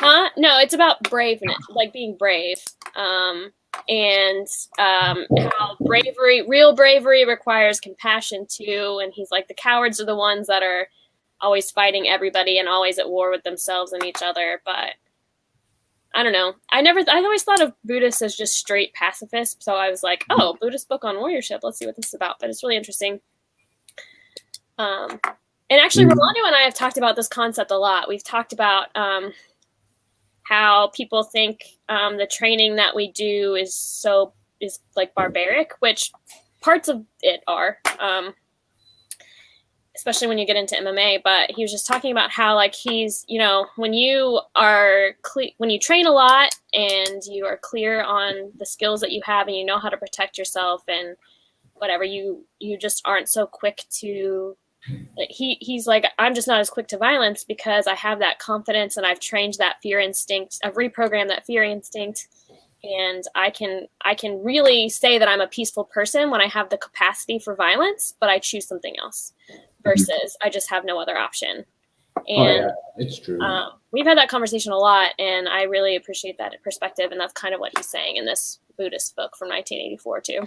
No, it's about braveness, like being brave, and how real bravery requires compassion too. And he's like, the cowards are the ones that are always fighting everybody and always at war with themselves and each other. But I don't know. I always thought of Buddhists as just straight pacifists. So I was like, oh, Buddhist book on warriorship. Let's see what this is about. But it's really interesting. And actually, Rolando and I have talked about this concept a lot. We've talked about how people think the training that we do is like barbaric, which parts of it are, especially when you get into MMA. But he was just talking about how like when you train a lot and you are clear on the skills that you have and you know how to protect yourself and whatever, you just aren't so quick to. He's like, I'm just not as quick to violence because I have that confidence and I've trained that fear instinct. I've reprogrammed that fear instinct, and I can really say that I'm a peaceful person when I have the capacity for violence, but I choose something else versus I just have no other option. And it's true. We've had that conversation a lot, and I really appreciate that perspective. And that's kind of what he's saying in this Buddhist book from 1984 too.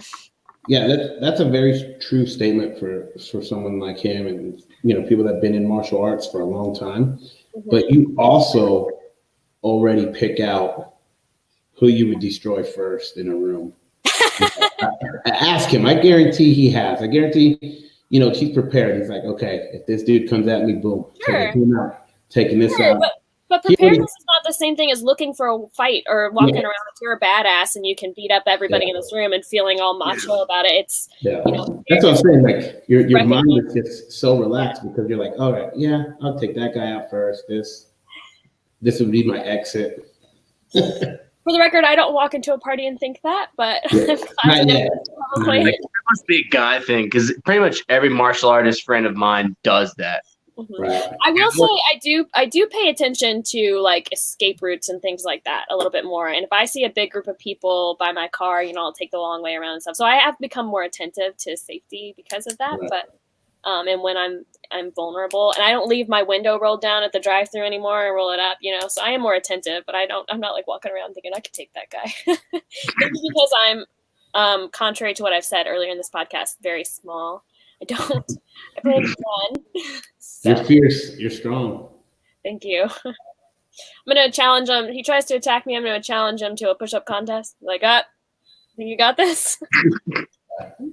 Yeah, that's a very true statement for someone like him, and people that have been in martial arts for a long time. Mm-hmm. But you also already pick out who you would destroy first in a room. Ask him. I guarantee he has. I guarantee he's prepared. He's like, okay, if this dude comes at me, boom, sure. taking him out, taking this out. But preparedness is not the same thing as looking for a fight or walking around like you're a badass and you can beat up everybody in this room and feeling all macho about it. It's that's what I'm saying. Like your mind is just so relaxed because you're like, all right, yeah, I'll take that guy out first. This would be my exit. For the record, I don't walk into a party and think that, but probably. It must be a guy thing because pretty much every martial artist friend of mine does that. Mm-hmm. Right. I will say I do pay attention to like escape routes and things like that a little bit more. And if I see a big group of people by my car, I'll take the long way around and stuff. So I have become more attentive to safety because of that. Right. But and when I'm vulnerable, and I don't leave my window rolled down at the drive-thru anymore and roll it up, So I am more attentive, but I'm not like walking around thinking I could take that guy. Because I'm contrary to what I've said earlier in this podcast, very small. I play fun. So. You're fierce. You're strong. Thank you. I'm going to challenge him. He tries to attack me. I'm going to challenge him to a push-up contest. Like, think you got this?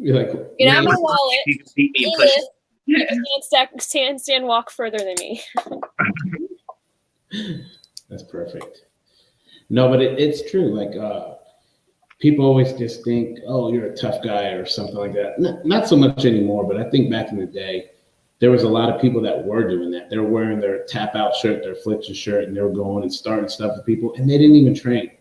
You're like, have my wallet. You can't stand walk further than me. That's perfect. No, but it's true. Like people always just think, oh, you're a tough guy or something like that. Not so much anymore, but I think back in the day, there was a lot of people that were doing that. They were wearing their tap out shirt, their affliction shirt, and they were going and starting stuff with people, and they didn't even train.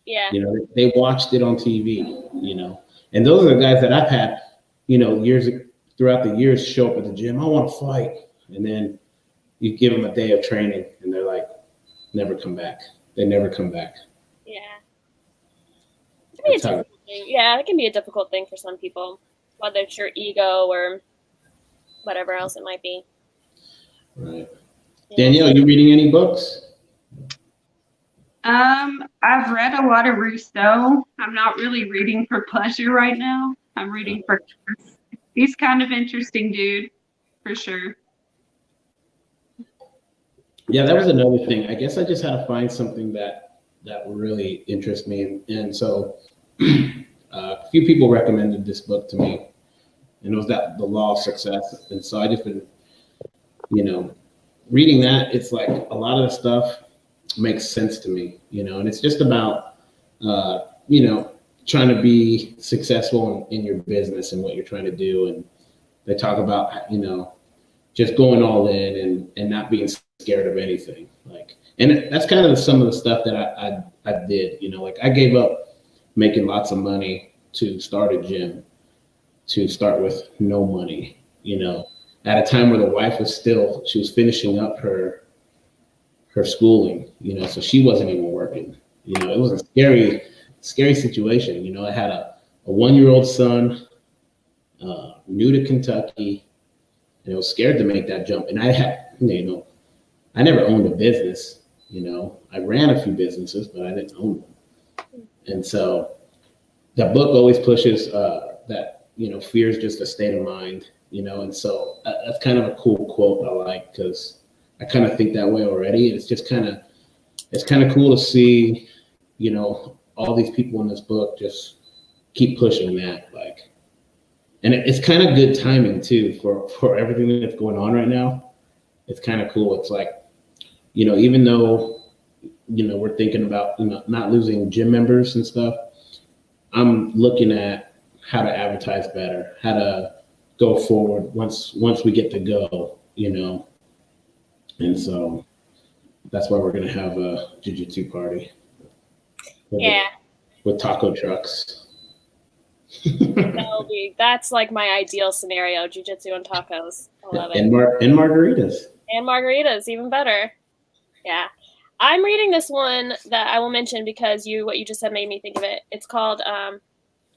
Yeah. You know, they watched it on TV. You know, and those are the guys that I've had. You know, years throughout the years, show up at the gym. I want to fight, and then you give them a day of training, and they're like, never come back. They never come back. Yeah. It can be a difficult thing. Yeah, it can be a difficult thing for some people, whether it's your ego or whatever else it might be. Right. Yeah. Danielle, you reading any books? I've read a lot of Rousseau. I'm not really reading for pleasure right now. I'm reading for he's kind of interesting dude, for sure. Yeah, that was another thing. I guess I just had to find something that really interests me, and so a few people recommended this book to me, and it was that The Law of Success. And so I just been, you know, reading that. It's like a lot of the stuff makes sense to me, you know, and it's just about, you know, trying to be successful in your business and what you're trying to do. And they talk about, you know, just going all in and not being scared of anything. Like, and that's kind of some of the stuff that I did, you know, like I gave up making lots of money to start a gym, to start with no money, you know, at a time where the wife was she was finishing up her schooling, you know, so she wasn't even working. You know, it was a scary situation. You know, I had a 1-year-old son, new to Kentucky, and I was scared to make that jump. And I had, you know, I never owned a business. You know, I ran a few businesses, but I didn't own them. And so that book always pushes that, you know, fear is just a state of mind, you know, and so that's kind of a cool quote I like, because I kind of think that way already. It's just it's kind of cool to see, you know, all these people in this book just keep pushing that, like, and it's kind of good timing too for everything that's going on right now. It's kind of cool. It's like, you know, even though, you know, we're thinking about, you know, not losing gym members and stuff, I'm looking at how to advertise better, how to go forward once we get to go, you know. And so that's why we're going to have a jiu-jitsu party. With taco trucks. That's like my ideal scenario, jiu-jitsu and tacos. I love it. And margaritas. And margaritas, even better. Yeah. I'm reading this one that I will mention because what you just said made me think of it. It's called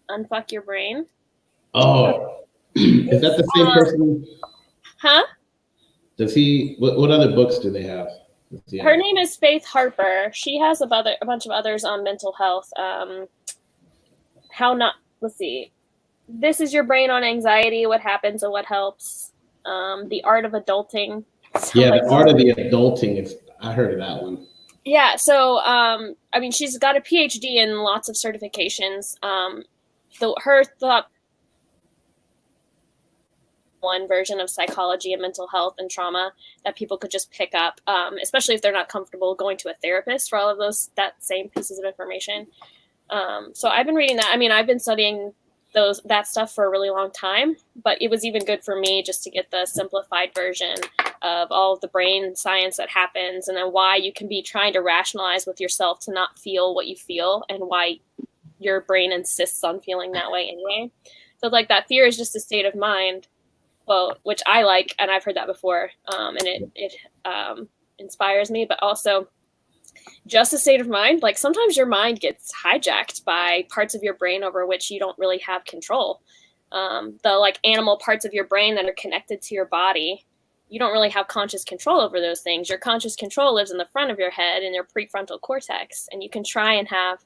Unfuck Your Brain. Oh, is that the same person? Huh? Does he? What other books do they have? Her name is Faith Harper. She has a bunch of others on mental health. Let's see. This is Your Brain on Anxiety, What Happens and What Helps. The Art of Adulting. The Art of the Adulting. I heard of that one. Yeah, so I mean, she's got a PhD and lots of certifications. Her thought one version of psychology and mental health and trauma that people could just pick up, especially if they're not comfortable going to a therapist for all of that same pieces of information. So I've been reading that. I mean, I've been studying that stuff for a really long time, but it was even good for me just to get the simplified version of all of the brain science that happens, and then why you can be trying to rationalize with yourself to not feel what you feel, and why your brain insists on feeling that way anyway. So like that fear is just a state of mind, well, which I like, and I've heard that before, and it inspires me, but also just a state of mind. Like sometimes your mind gets hijacked by parts of your brain over which you don't really have control. The like animal parts of your brain that are connected to your body, you don't really have conscious control over those things. Your conscious control lives in the front of your head in your prefrontal cortex, and you can try and have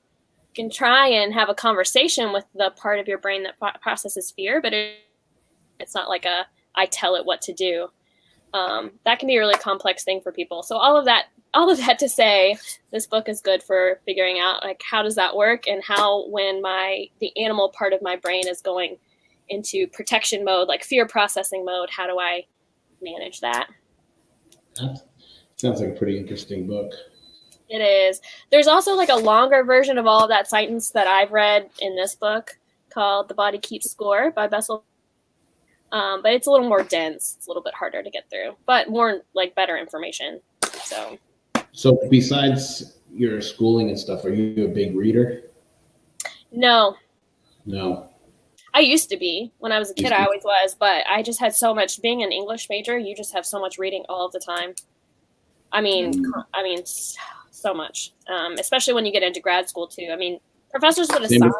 a conversation with the part of your brain that processes fear, but it's not like I tell it what to do. That can be a really complex thing for people. So all of that to say, this book is good for figuring out like how does that work, and how when the animal part of my brain is going into protection mode, like fear processing mode, how do I manage that? Sounds like a pretty interesting book. It is. There's also like a longer version of all of that science that I've read in this book called The Body Keeps Score by Bessel. But it's a little more dense. It's a little bit harder to get through, but more like better information. So besides your schooling and stuff, are you a big reader? No. I used to be. When I was a kid, I always was, but I just had so much. Being an English major, you just have so much reading all of the time. I mean, so much. Especially when you get into grad school too. I mean, professors would assign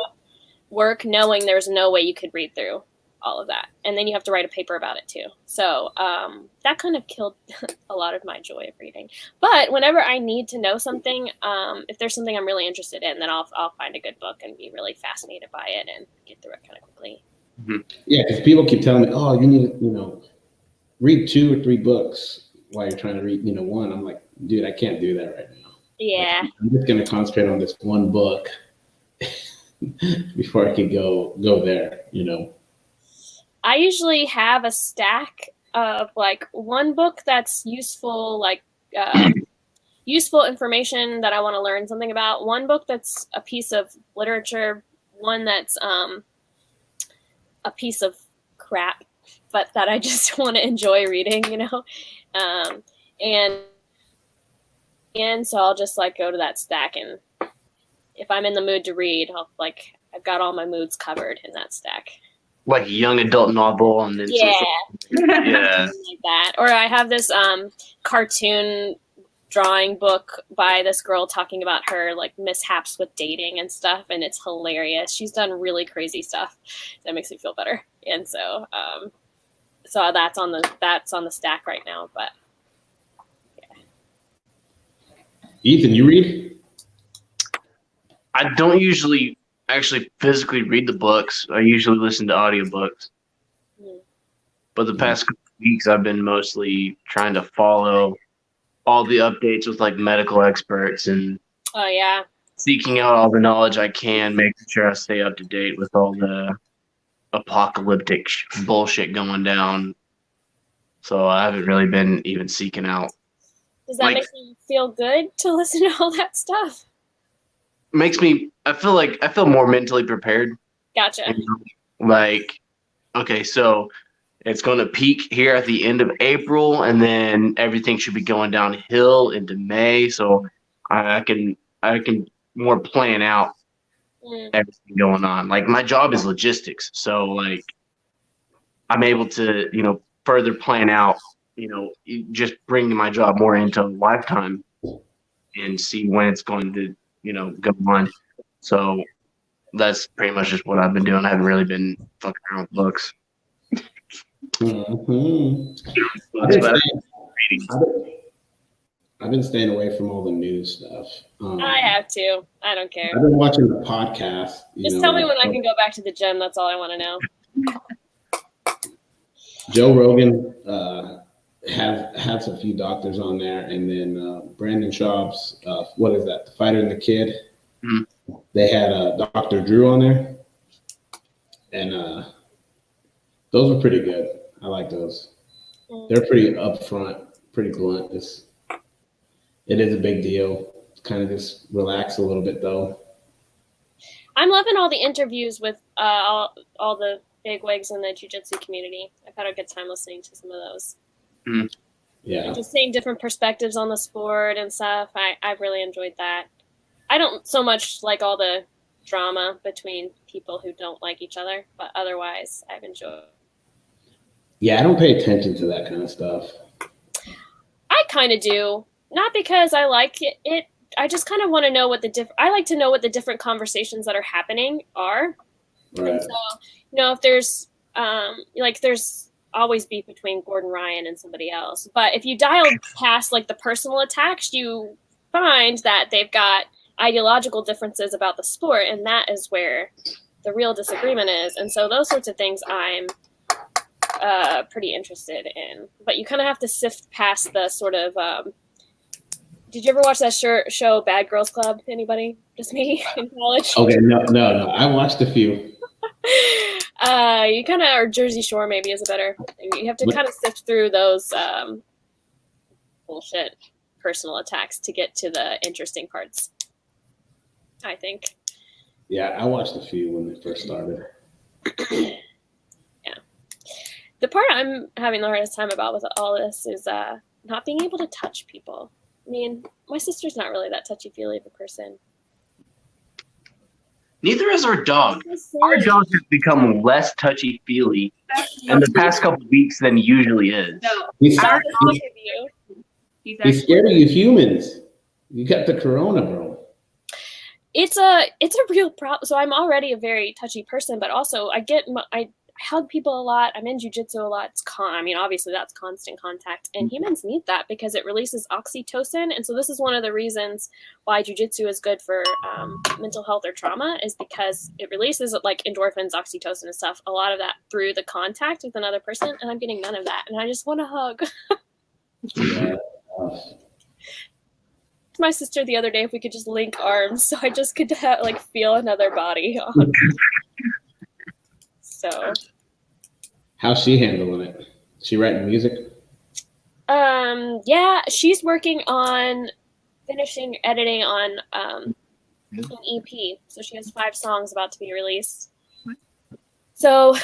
work knowing there's no way you could read through all of that, and then you have to write a paper about it too. So that kind of killed a lot of my joy of reading. But whenever I need to know something, if there's something I'm really interested in, then I'll find a good book and be really fascinated by it and get through it kind of quickly. Mm-hmm. Yeah, because people keep telling me, "Oh, you need to, read 2 or 3 books while you're trying to read, one." I'm like, dude, I can't do that right now. Yeah, like, I'm just gonna concentrate on this one book before I can go there. I usually have a stack of like one book that's useful, like useful information that I want to learn something about, one book that's a piece of literature, one that's a piece of crap, but that I just want to enjoy reading, and so I'll just like go to that stack, and if I'm in the mood to read, I've got all my moods covered in that stack. Like a young adult novel, and then yeah, like that. Or I have this cartoon drawing book by this girl talking about her like mishaps with dating and stuff, and it's hilarious. She's done really crazy stuff that makes me feel better, and so that's on the stack right now. But yeah. Ethan, you read? I don't usually actually physically read the books. I usually listen to audiobooks. But the past couple of weeks, I've been mostly trying to follow all the updates with like medical experts and seeking out all the knowledge I can, making sure I stay up to date with all the apocalyptic bullshit going down. So I haven't really been even seeking out. Does that make you feel good to listen to all that stuff? Makes me, I feel more mentally prepared. Gotcha. Like, okay, so it's going to peak here at the end of April, and then everything should be going downhill into May. So I can more plan out everything going on. Like my job is logistics, so like I'm able to further plan out. Just bring my job more into lifetime and see when it's going to go on. So that's pretty much just what I've been doing. I haven't really been fucking around with books. Mm-hmm. I've been staying away from all the news stuff. I have to. I don't care. I've been watching the podcast. Just tell me when I can go back to the gym. That's all I want to know. Joe Rogan has a few doctors on there, and then Brandon Schaub's what is that? The Fighter and the Kid. Mm-hmm. They had Dr. Drew on there, and those were pretty good. I like those. They're pretty upfront, pretty blunt. It is a big deal. Kind of just relax a little bit, though. I'm loving all the interviews with all the bigwigs in the jiu-jitsu community. I've had a good time listening to some of those. Mm. Yeah. And just seeing different perspectives on the sport and stuff. I've really enjoyed that. I don't so much like all the drama between people who don't like each other, but otherwise I've enjoyed. Yeah, I don't pay attention to that kind of stuff. I kind of do. Not because I like it. I just kind of want to know what I like to know what the different conversations that are happening are. Right. And so, if there's there's always beef between Gordon Ryan and somebody else. But if you dial past like the personal attacks, you find that they've got ideological differences about the sport, and that is where the real disagreement is. And so those sorts of things I'm pretty interested in. But you kind of have to sift past the sort of did you ever watch that show Bad Girls Club? Anybody? Just me in college? Okay, no. I watched a few. You kind of, or Jersey Shore maybe is a better. You have to kind of sift through those bullshit personal attacks to get to the interesting parts, I think. Yeah, I watched a few when they first started. Yeah. The part I'm having the hardest time about with all this is not being able to touch people. I mean, my sister's not really that touchy-feely of a person. Neither is our dog. Our dog has become less touchy-feely in the past couple of weeks than he usually is. No, He's our Look dog, at you. He's scared of you humans. You got the corona, bro. It's a real problem. So I'm already a very touchy person, but also I hug people a lot. I'm in jujitsu a lot. I mean, obviously that's constant contact, and humans need that because it releases oxytocin. And so this is one of the reasons why jujitsu is good for mental health or trauma, is because it releases like endorphins, oxytocin, and stuff. A lot of that through the contact with another person, and I'm getting none of that, and I just want to hug. Yeah. My sister the other day if we could just link arms, so I just could like feel another body on. So How's she handling it? She writing music? yeah, she's working on finishing editing on an EP. So she has 5 songs about to be released. So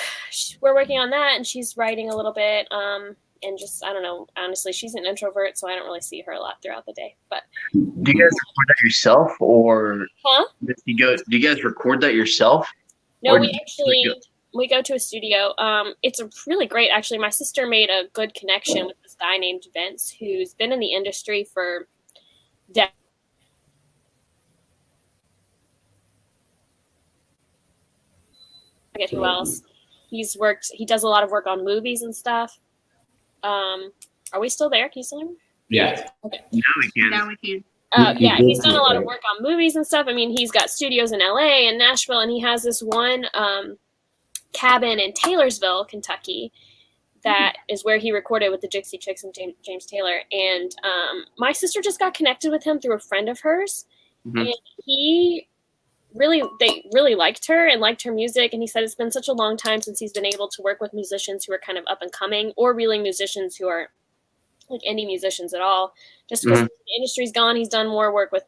we're working on that, and she's writing a little bit. And just, I don't know, honestly, she's an introvert, so I don't really see her a lot throughout the day. But Do you guys record that yourself, or do you guys record that yourself? No, we go to a studio. It's a really great, actually. My sister made a good connection with this guy named Vince, who's been in the industry for decades. I forget who else. He does a lot of work on movies and stuff. Are we still there? Can you still hear me? Yeah. Okay. now we can. Yeah, he's done a lot of work on movies and stuff. I mean, he's got studios in LA and Nashville, and he has this one cabin in Taylorsville, Kentucky, that is where he recorded with the Dixie Chicks and James Taylor. And my sister just got connected with him through a friend of hers, and they really liked her and liked her music. And he said it's been such a long time since he's been able to work with musicians who are kind of up and coming, or really musicians who are like indie musicians at all, just because the industry's gone. He's done more work with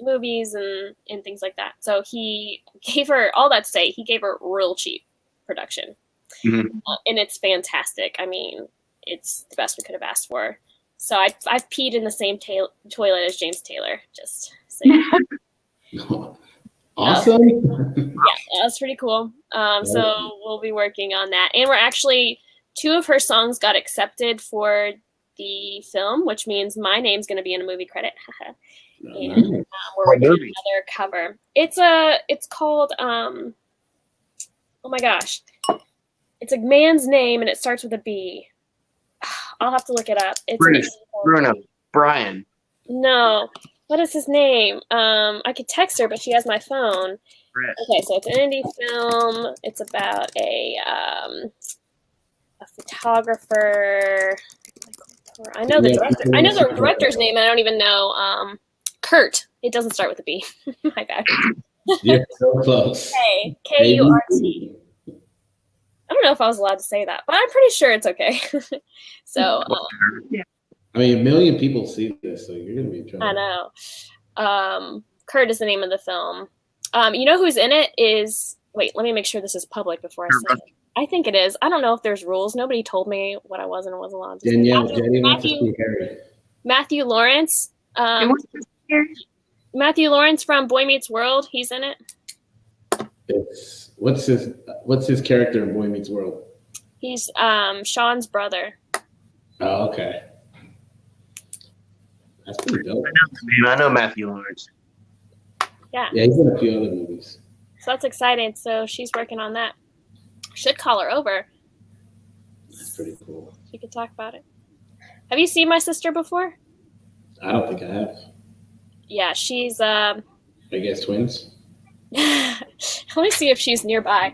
movies and things like that. So he gave her, all that to say, he gave her real cheap production. And it's fantastic. I mean, it's the best we could have asked for. So I've peed in the same toilet as James Taylor, just so Awesome. Yeah, that's pretty cool. So we'll be working on that. And we're actually, 2 of her songs got accepted for the film, which means my name's going to be in a movie credit. And we're working on another cover. It's called, oh my gosh. It's a man's name and it starts with a B. I'll have to look it up. It's Bruno. Brian. No. What is his name? I could text her, but she has my phone. Brett. Okay, so it's an indie film. It's about a photographer. I know the director. I know the director's name, and I don't even know. Kurt. It doesn't start with a B. My bad. You're so close. K-U-R-T. I don't know if I was allowed to say that, but I'm pretty sure it's okay. So, I mean, 1 million people see this, so you're gonna be in trouble. I know. Kurt is the name of the film. You know who's in it is. Wait, let me make sure this is public before I say it. I think it is. I don't know if there's rules. Nobody told me what I was and wasn't allowed to Danielle, Jenny wants to see Harry. Matthew Lawrence. Matthew Lawrence from Boy Meets World. He's in it. What's his character in Boy Meets World? He's Sean's brother. Oh, okay. That's pretty dope. I know Matthew Lawrence. Yeah. Yeah, he's in a few other movies. So that's exciting. So she's working on that. Should call her over. That's pretty cool. She could talk about it. Have you seen my sister before? I don't think I have. Yeah, she's I guess twins. let me see if she's nearby.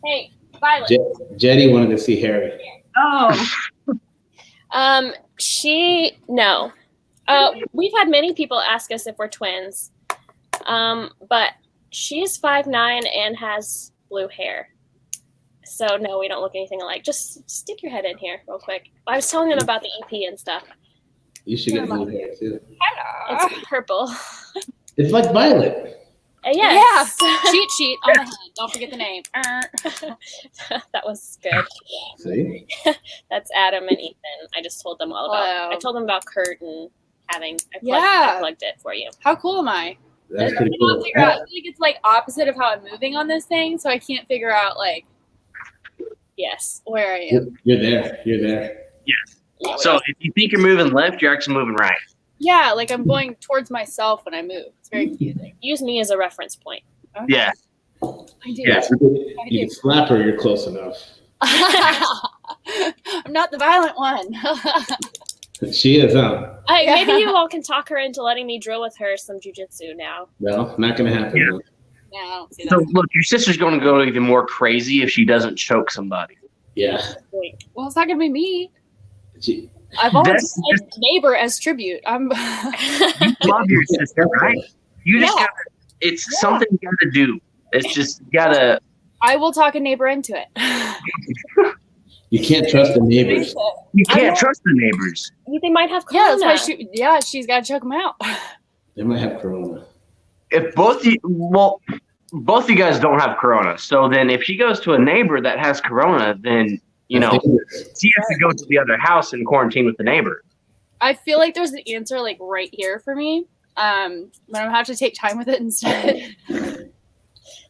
Hey, Violet. Jetty wanted to see Harry. Oh. No. We've had many people ask us if we're twins. But she's 5'9" and has blue hair. So no, we don't look anything alike. Just stick your head in here real quick. I was telling them about the EP and stuff. You should get blue hair too. Hello. It's purple. It's like Violet. Yes. Yeah. Cheat sheet on the head. Don't forget the name. That was good. See? That's Adam and Ethan. I just told them all about. Hello. I told them about Kurt and having. I Yeah. plugged it for you. How cool am I? That's I pretty cannot cool. figure out. I feel like it's like opposite of how I'm moving on this thing, so I can't figure out like Yes. where I am. You're there. You're there. Yes. So if you think you're moving left, you're actually moving right. Yeah, like I'm going towards myself when I move. It's very confusing. Use me as a reference point. Okay. Yeah. I do. Yes. You can slap her. You're close enough. I'm not the violent one. She is, huh? Maybe you all can talk her into letting me drill with her some jujitsu now. No, not gonna happen. Yeah. though. No, I don't see So that. look, your sister's going to go even more crazy if she doesn't choke somebody. Yeah. Wait. Well, it's not gonna be me. She, I've always That's said neighbor as tribute. I'm. You love your sister, right? You just Yeah. gotta. It's something you gotta do. It's just you gotta. I will talk a neighbor into it. you can't trust the neighbors. You I can't know. trust the neighbors. They might have Yeah, corona. that's why she's got to choke him out. They might have corona. If both you guys don't have corona, so then if she goes to a neighbor that has corona, then you know she has to go to the other house and quarantine with the neighbor. I feel like there's an answer like right here for me. But I'm gonna have to take time with it instead.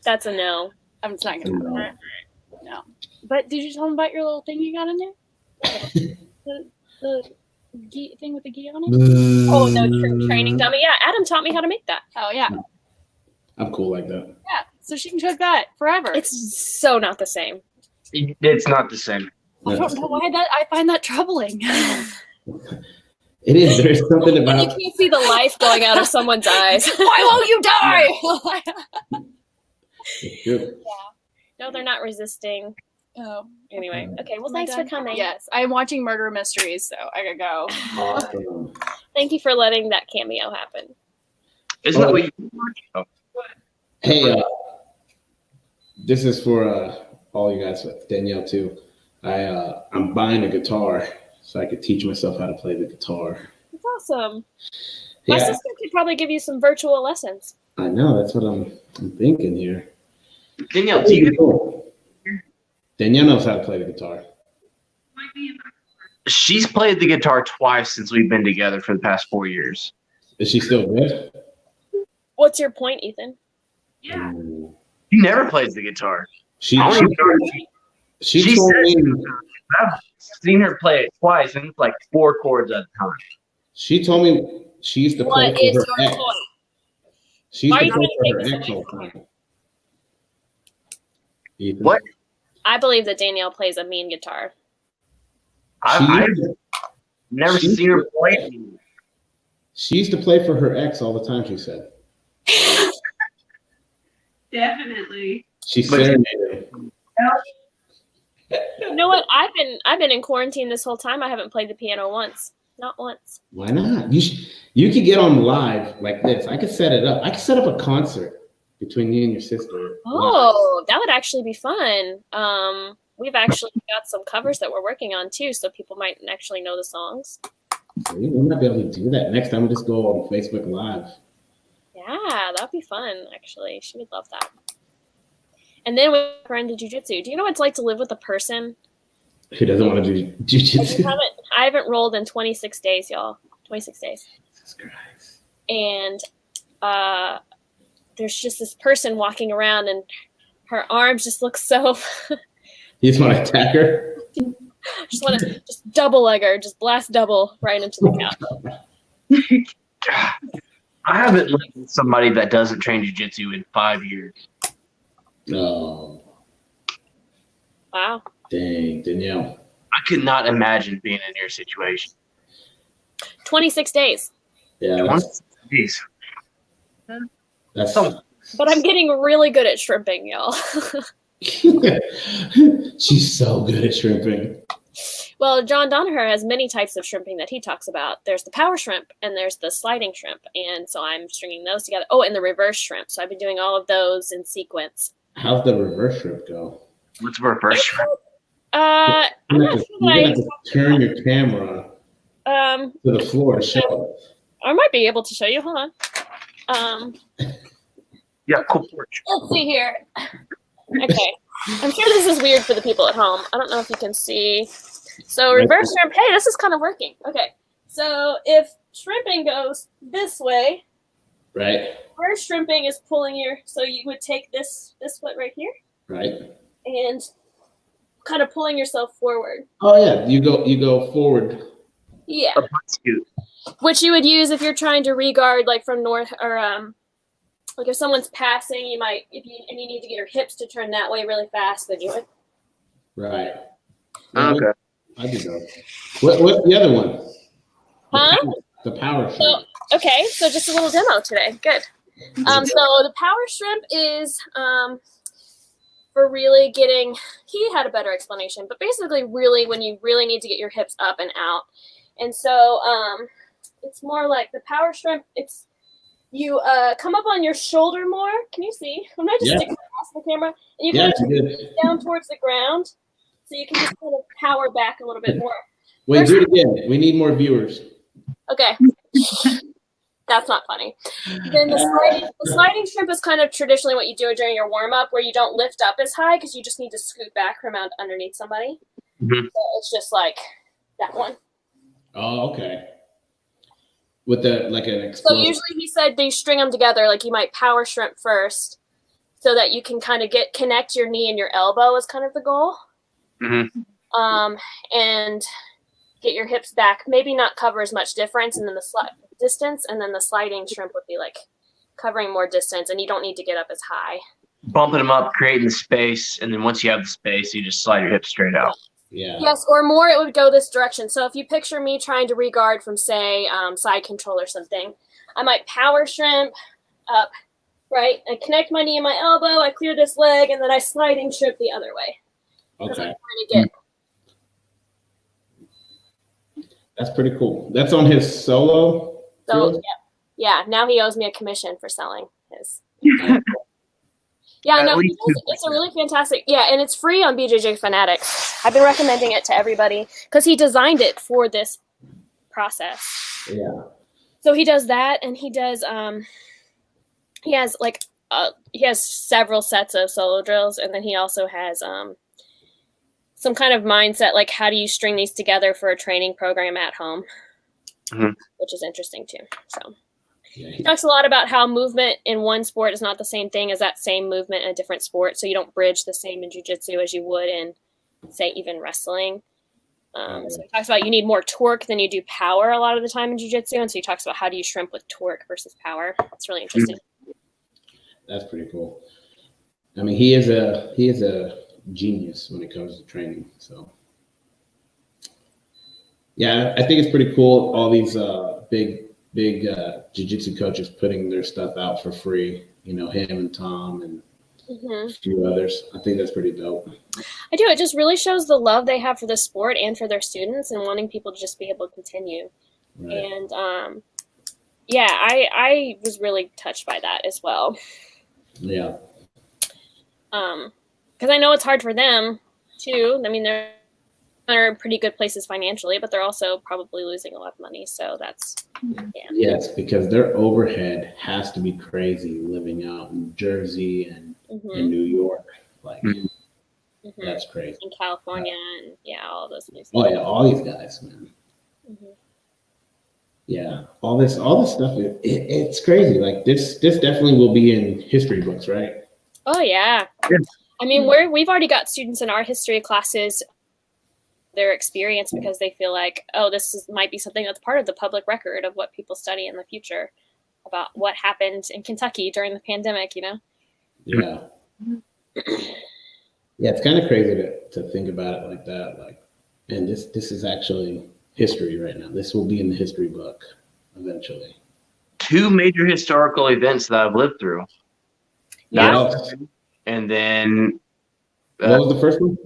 That's a no. I'm just not gonna have No. it. No. But did you tell him about your little thing you got in there? the thing with the gi on it? Oh no, training dummy. Yeah, Adam taught me how to make that. Oh yeah. I'm cool like that. Yeah. So she can choke that forever. It's so not the same. It's not the same. I don't know why I find that troubling. It is. There's something You about. can't see the life going out of someone's eyes. Why won't you die? Good. No, they're not resisting. Oh. Anyway, okay. Well, Am I thanks for done? coming. Yes, I'm watching murder mysteries, so I gotta go. Awesome. Thank you for letting that cameo happen. Isn't that what you Hey, this is for all you guys, Danielle too. I'm buying a guitar so I could teach myself how to play the guitar. It's awesome. My Yeah, sister could probably give you some virtual lessons. I know. That's what I'm thinking here. Danielle, do you Danielle knows how to play the guitar. She's played the guitar twice since we've been together for the past 4 years. Is she still good? What's your point, Ethan? Ooh. She never plays the guitar. She I don't even know if she told says me I've seen her play it twice, and it's like 4 chords at a time. she told me she used to play What for is her your ex. point? She used Why to are you play trying to for take her this ex away all the from me? time. Ethan? What? I believe that Danielle plays a mean guitar. I've never she- seen her play. She used to play for her ex all the time, she said. Definitely. She But- serenaded him. You know what? I've been in quarantine this whole time. I haven't played the piano once. Not once. Why not? You could get on live like this. I could set it up. I could set up a concert between you and your sister. Oh, that would actually be fun. We've actually got some covers that we're working on too, so people might actually know the songs. We might be able to do that. Next time we just go on Facebook Live. Yeah, that'd be fun, actually. She would love that. And then we her into jujitsu. Do you know what it's like to live with a person? Who doesn't want to do jujitsu? I haven't rolled in 26 days, y'all. 26 days. Jesus Christ. And there's just this person walking around, and her arms just look so. You just want to attack her? Just want to just double leg her, just blast double right into the couch. I haven't lived with somebody that doesn't train jiu-jitsu in 5 years. Oh, Wow. dang, Danielle. I could not imagine being in your situation. 26 days. Yeah, Jeez. that's But I'm getting really good at shrimping, y'all. she's so good at shrimping. Well, John Donaher has many types of shrimping that he talks about. There's the power shrimp and there's the sliding shrimp. And so I'm stringing those together. Oh, and the reverse shrimp. So I've been doing all of those in sequence. How's the reverse shrimp go? What's my first shrimp? I'm You're not gonna sure that have to turn your camera to the floor to show us. I might be able to show you. Hold on. Yeah, cool porch. Let's see here. Okay. I'm sure this is weird for the people at home. I don't know if you can see. So reverse shrimp. Hey, this is kind of working. Okay. So if shrimping goes this way, Right. reverse shrimping is pulling so you would take this foot right here. Right. And kind of pulling yourself forward. Oh yeah, you go forward. Yeah. A butt scoot. Which you would use if you're trying to regard like from north or like if someone's passing, you might and you need to get your hips to turn that way really fast, then you would. Right. Okay. I do know. What's the other one? Huh? The power shrimp. So, okay, so just a little demo today. Good. So the power shrimp is for really getting. He had a better explanation, but basically, really when you really need to get your hips up and out, and so it's more like the power shrimp. It's you come up on your shoulder more. Can you see? I'm not just sticking across the camera, and you kind of down towards the ground, so you can just kind of power back a little bit more. Wait, do it again. We need more viewers. Okay. That's not funny. Then the sliding shrimp is kind of traditionally what you do during your warm up, where you don't lift up as high because you just need to scoot back from underneath somebody. Mm-hmm. So it's just like that one. Oh, okay. With an explosive. So usually he said they string them together, like you might power shrimp first, so that you can kind of connect your knee and your elbow is kind of the goal. Mm-hmm. And get your hips back, maybe not cover as much difference, and then the distance, and then the sliding shrimp would be like covering more distance, and you don't need to get up as high. Bumping them up, creating the space, and then once you have the space, you just slide your hips straight out. Yeah. Yes, or more, it would go this direction. So if you picture me trying to regard from, say, side control or something, I might power shrimp up, right? I connect my knee and my elbow, I clear this leg, and then I sliding shrimp the other way. Okay. Get That's pretty cool. That's on his solo. So yeah. Now he owes me a commission for selling his. Yeah, no, it's a really fantastic. Yeah, and it's free on BJJ Fanatics. I've been recommending it to everybody because he designed it for this process. Yeah. So he does that, and he does. He has several sets of solo drills, and then he also has some kind of mindset, like how do you string these together for a training program at home, which is interesting too. So he talks a lot about how movement in one sport is not the same thing as that same movement in a different sport. So you don't bridge the same in jiu-jitsu as you would in, say, even wrestling. So he talks about you need more torque than you do power a lot of the time in jiu-jitsu. And so he talks about how do you shrimp with torque versus power. It's really interesting. That's pretty cool. I mean, he is a genius when it comes to training. So yeah, I think it's pretty cool. All these big jiu-jitsu coaches putting their stuff out for free. You know, him and Tom and a few others. I think that's pretty dope. I do. It just really shows the love they have for the sport and for their students, and wanting people to just be able to continue. Right. And I was really touched by that as well. Yeah. Because I know it's hard for them too. I mean, they're in pretty good places financially, but they're also probably losing a lot of money. So that's Yes, because their overhead has to be crazy living out in Jersey and in New York. Like that's crazy. In California and all those places. Oh yeah, all these guys, man. Yeah, all this stuff. It's crazy. Like this definitely will be in history books, right? Oh yeah. I mean, we've already got students in our history classes their experience because they feel like, oh, might be something that's part of the public record of what people study in the future about what happened in Kentucky during the pandemic, you know? Yeah. Yeah, it's kind of crazy to think about it like that. Like, and this is actually history right now. This will be in the history book eventually. 2 major historical events that I've lived through. Yeah. And then what was the first one?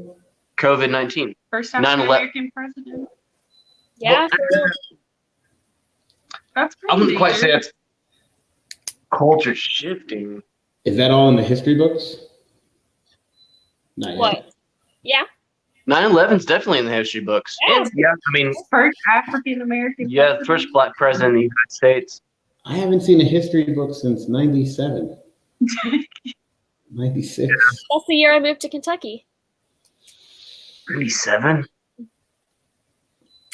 COVID-19. First African-American president. Yeah. That's I wouldn't quite say that's culture shifting. Is that all in the history books? Not yet. What? Yeah. 9/11's definitely in the history books. Yeah. And, yeah, I mean, First African American. yeah, first black president of the United States. I haven't seen a history book since 97, 96. That's the year I moved to Kentucky. 97.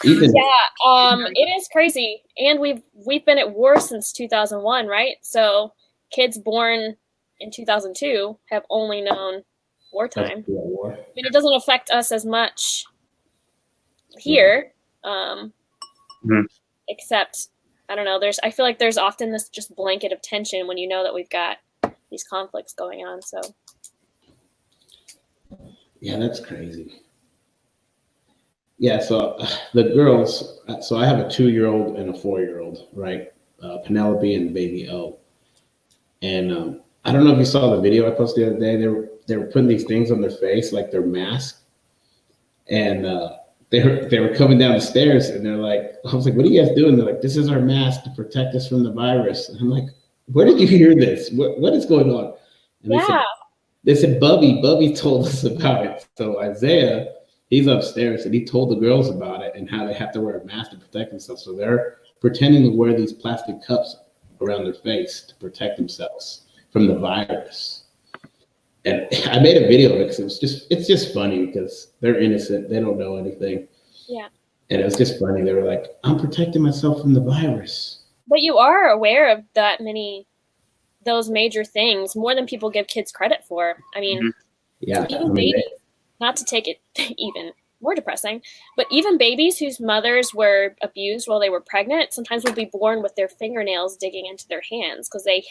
Even It is crazy, and we've been at war since 2001, right? So kids born in 2002 have only known wartime. war. I mean, it doesn't affect us as much here, except I don't know. I feel like there's often this just blanket of tension when you know that we've got these conflicts going on. So yeah, that's crazy. Yeah, so the girls. So I have a 2-year-old and a 4-year-old, right? Penelope and baby O. And I don't know if you saw the video I posted the other day. They were putting these things on their face, like their mask, and they were coming down the stairs, and they're like, I was like, what are you guys doing? They're like, this is our mask to protect us from the virus. And I'm like, where did you hear this? What is going on? And they said Bubby told us about it. So Isaiah, he's upstairs, and he told the girls about it and how they have to wear a mask to protect themselves. So they're pretending to wear these plastic cups around their face to protect themselves from the virus. And I made a video of it because it's just funny because they're innocent. They don't know anything. yeah. And it was just funny. They were like, I'm protecting myself from the virus. But you are aware of those major things more than people give kids credit for. I mean, Yeah. even babies, not to take it even more depressing, but even babies whose mothers were abused while they were pregnant sometimes will be born with their fingernails digging into their hands because they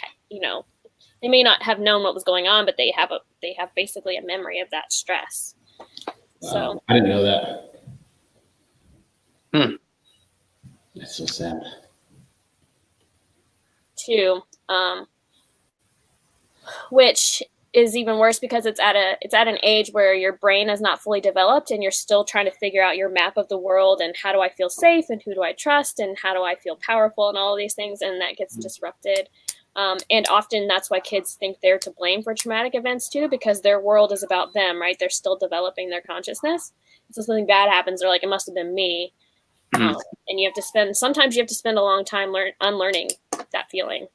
may not have known what was going on, but they have basically a memory of that stress. So I didn't know that. That's so sad. Too, which is even worse because it's at an age where your brain is not fully developed and you're still trying to figure out your map of the world and how do I feel safe and who do I trust and how do I feel powerful and all of these things, and that gets disrupted. And often that's why kids think they're to blame for traumatic events too, because their world is about them, right? They're still developing their consciousness. So something bad happens, they're like, it must have been me. And sometimes you have to spend a long time unlearning that feeling.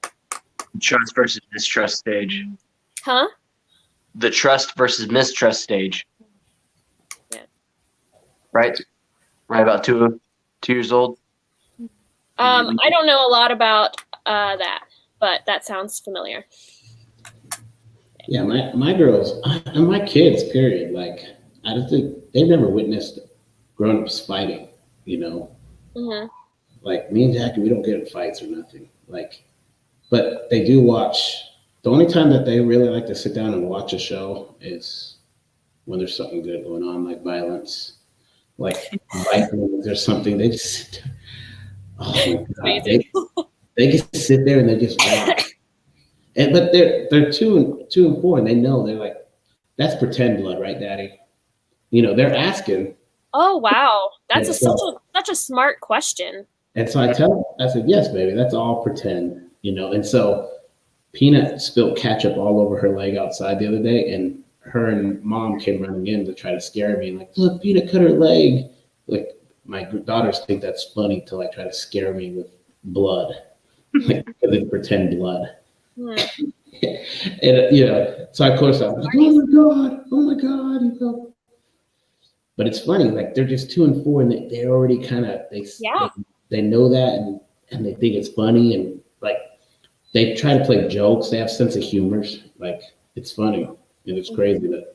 Trust versus mistrust stage. Huh? The trust versus mistrust stage. Yeah. Right about 2 years old. I don't know a lot about that, but that sounds familiar. Yeah, my girls and my kids, period. Like, I don't think they've never witnessed grown-ups fighting, Like, me and Jackie, we don't get in fights or nothing. Like, but they do watch. The only time that they really like to sit down and watch a show is when there's something good going on, like violence, like Vikings or something. They just sit there. Oh my God. They just sit there and they just watch. But they're 2 and 4, and they know, they're like, that's pretend blood, right, Daddy? They're asking. Oh wow, that's such a smart question. And so I said, yes, baby, that's all pretend, And so Peanut spilled ketchup all over her leg outside the other day, and her and Mom came running in to try to scare me, like, look, Peanut cut her leg. Like, my daughters think that's funny to like try to scare me with blood, like, because it's pretend blood. And so of course I was like, oh my God, But it's funny, like, they're just 2 and 4, and they're already kind of they know that, and they think it's funny, and like they try to play jokes. They have sense of humor. Like, it's funny, and it's crazy that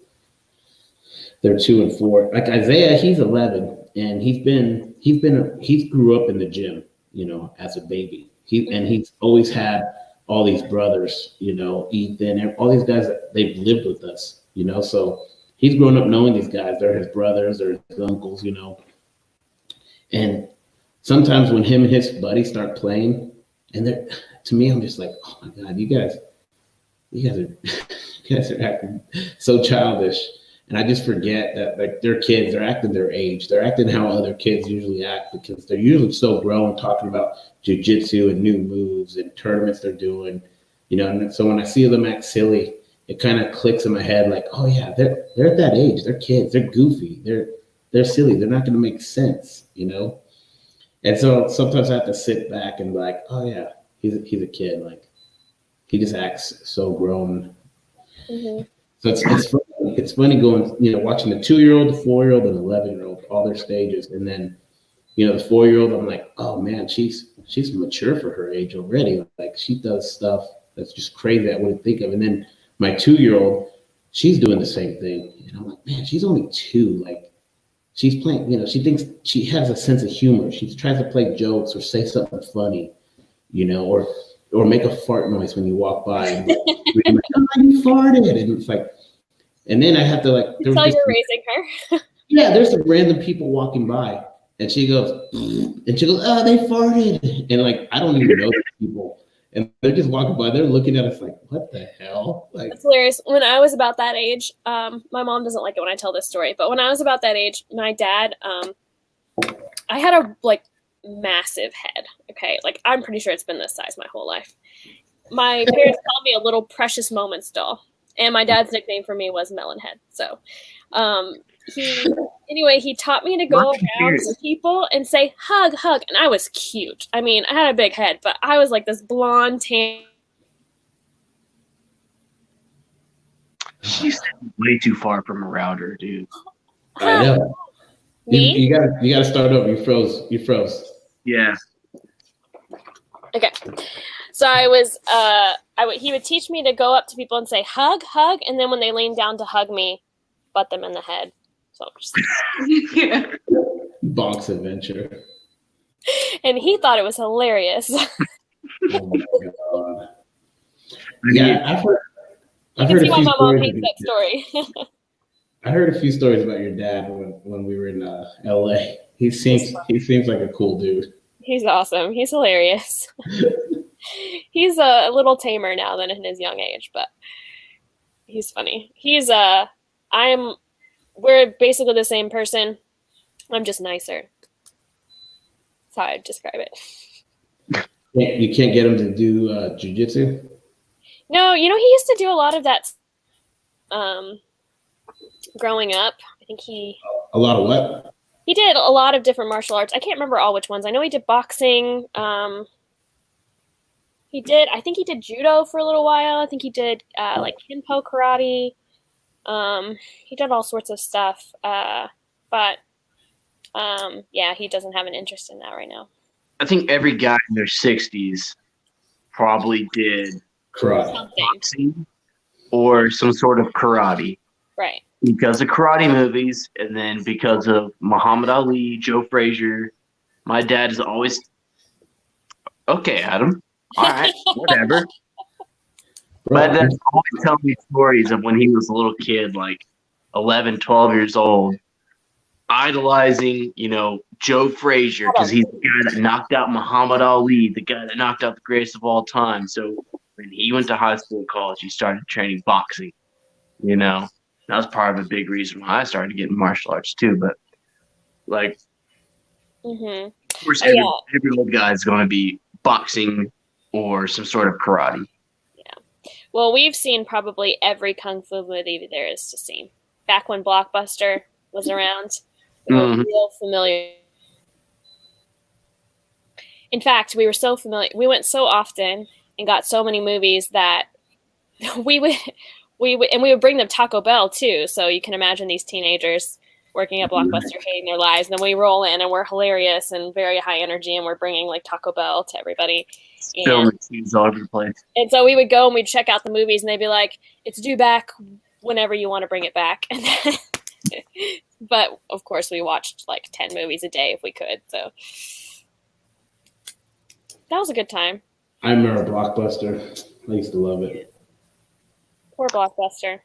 they're 2 and 4. Like Isaiah, he's 11, and he grew up in the gym, as a baby. He's always had all these brothers, Ethan, all these guys that they've lived with us, so he's grown up knowing these guys. They're his brothers or his uncles, And sometimes when him and his buddies start playing, and to me, I'm just like, oh my God, you guys are acting so childish. And I just forget that, like, they're kids. They're acting their age. They're acting how other kids usually act, because they're usually so grown, talking about jujitsu and new moves and tournaments they're doing, And so when I see them act silly, it kind of clicks in my head, like, oh yeah, they're at that age. They're kids. They're goofy. they're silly. They're not going to make sense, you know? And so sometimes I have to sit back and be like, oh yeah, he's a kid. Like he just acts so grown. Mm-hmm. So it's funny going, you know, watching the 2-year-old, the 4-year-old, and 11-year-old, all their stages. And then, you know, the 4-year-old, I'm like, oh man, she's mature for her age already. Like she does stuff that's just crazy I wouldn't think of. And then my 2-year-old, she's doing the same thing. And I'm like, man, she's only 2. Like she's playing, you know, she thinks she has a sense of humor. She tries to play jokes or say something funny, you know, or make a fart noise when you walk by and like, oh, you farted. And it's like, and then I have to like, That's how you're raising her. yeah, there's some random people walking by and she goes, oh, they farted. And like, I don't even know these people. And they're just walking by, they're looking at us like, what the hell? Like, that's hilarious. When I was about that age, my mom doesn't like it when I tell this story, but when I was about that age, my dad, I had a like massive head. Okay. Like I'm pretty sure it's been this size my whole life. My parents called me a little precious moments doll. And my dad's nickname for me was Melonhead. So, he taught me to go around to people and say, hug. And I was cute. I mean, I had a big head, but I was like this blonde tan. She's way too far from a router, dude. I know. You gotta start over. You froze. Yeah. Okay. So he would teach me to go up to people and say, hug. And then when they leaned down to hug me, butt them in the head. So just... Yeah. Bonk's adventure. And he thought it was hilarious. Oh my God. Yeah, I've heard see a why few my mom stories. hates that story. I heard a few stories about your dad when we were in LA. He seems like a cool dude. He's awesome. He's hilarious. He's a little tamer now than in his young age, but he's funny. We're basically the same person. I'm just nicer. That's how I'd describe it. You can't get him to do jujitsu? No, he used to do a lot of that growing up. I think a lot of what? He did a lot of different martial arts. I can't remember all which ones. I know he did boxing. I think he did judo for a little while. I think he did like Kenpo karate. He did all sorts of stuff. But he doesn't have an interest in that right now. I think every guy in their 60s probably did boxing or some sort of karate. Right. Because of karate movies, and then because of Muhammad Ali, Joe Frazier. My dad is always, okay, Adam. All right, whatever. My dad's always telling me stories of when he was a little kid, like 11, 12 years old, idolizing, Joe Frazier because he's the guy that knocked out Muhammad Ali, the guy that knocked out the greatest of all time. So when he went to high school and college, he started training boxing, That was part of a big reason why I started getting martial arts too. But of course, every old guy is going to be boxing or some sort of karate. Yeah. Well, we've seen probably every kung fu movie there is to see. Back when Blockbuster was around, we were real familiar. In fact, we were so familiar. We went so often and got so many movies that we would bring them Taco Bell too. So you can imagine these teenagers working at Blockbuster hating their lives. And then we roll in and we're hilarious and very high energy and we're bringing like Taco Bell to everybody. Film scenes all over the place. And so we would go and we'd check out the movies and they'd be like, it's due back whenever you want to bring it back. But of course we watched like 10 movies a day if we could. So that was a good time. I remember Blockbuster. I used to love it. Poor Blockbuster.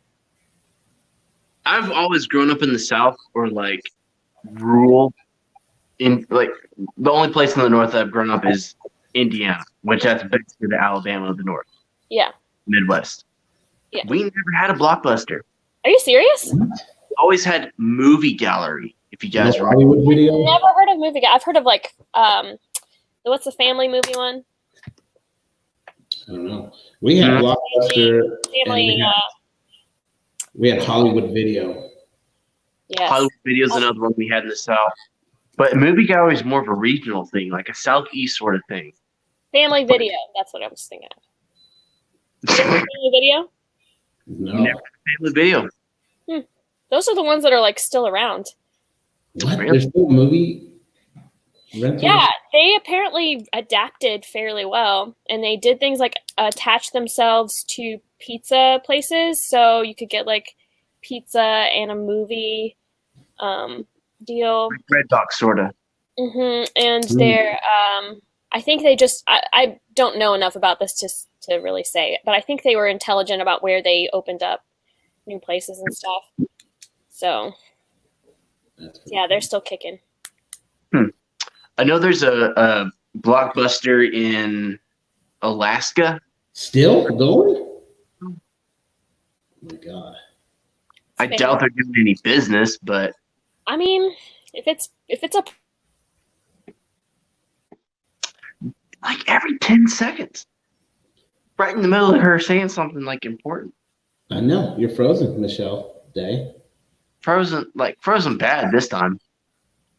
I've always grown up in the South or like rural. In like the only place in the North that I've grown up is Indiana, which that's basically the Alabama of the North. Yeah. Midwest. Yeah. We never had a Blockbuster. Are you serious? Always had Movie Gallery. If you guys remember. Hollywood Video. I've never heard of Movie Gallery. I've heard of like what's the family movie one? I don't know. We had Blockbuster. Family. We had Hollywood Video. Yes. Hollywood Video is another one we had in the South. But Movie Gallery is more of a regional thing, like a Southeast sort of thing. Family Video. That's what I was thinking of. Family Video? No. Never Family Video. Those are the ones that are like still around. What? Really? There's still movie rentals? Yeah, they apparently adapted fairly well, and they did things like attach themselves to pizza places, so you could get like pizza and a movie deal. Like Red Box, sort of. And they're I think they just I don't know enough about this to really say it, but I think they were intelligent about where they opened up new places and stuff. So yeah, they're still kicking. I know there's a Blockbuster in Alaska. Still going? Oh my God. I doubt they're doing any business, but I mean, if it's a like every 10 seconds, right in the middle of her saying something like important. I know. You're frozen, Michelle Day. Frozen bad this time.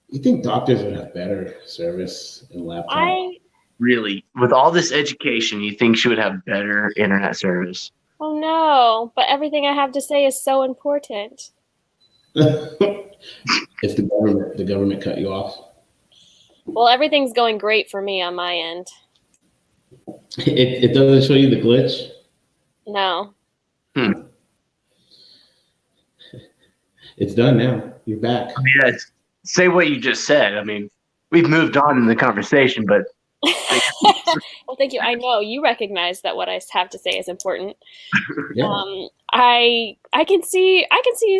You think doctors would have better service in laptop? Really, with all this education, you think she would have better internet service? Oh no, but everything I have to say is so important. It's the government. The government cut you off. Well, everything's going great for me on my end. It doesn't show you the glitch? No. It's done now. You're back. Yeah, say what you just said. I mean, we've moved on in the conversation, but Well, thank you. I know you recognize that what I have to say is important. Yeah. I can see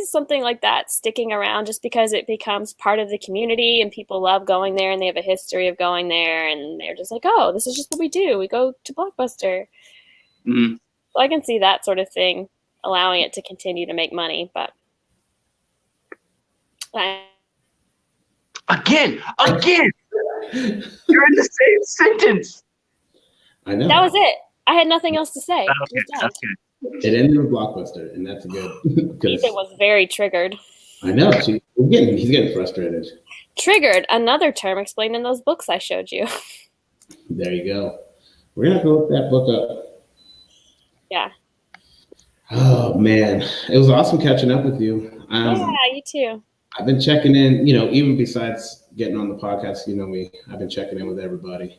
something like that sticking around just because it becomes part of the community and people love going there and they have a history of going there and they're just like, oh, this is just what we do. We go to Blockbuster. So I can see that sort of thing allowing it to continue to make money, but again, you're in the same sentence. I know. that was it. I had nothing else to say. Okay, that's good. It ended with Blockbuster, and that's good. Ethan was very triggered. I know. He's getting frustrated. Triggered, another term explained in those books I showed you. There you go. We're going to go look that book up. Yeah. Oh, man. It was awesome catching up with you. Yeah, you too. I've been checking in, even besides getting on the podcast, I've been checking in with everybody,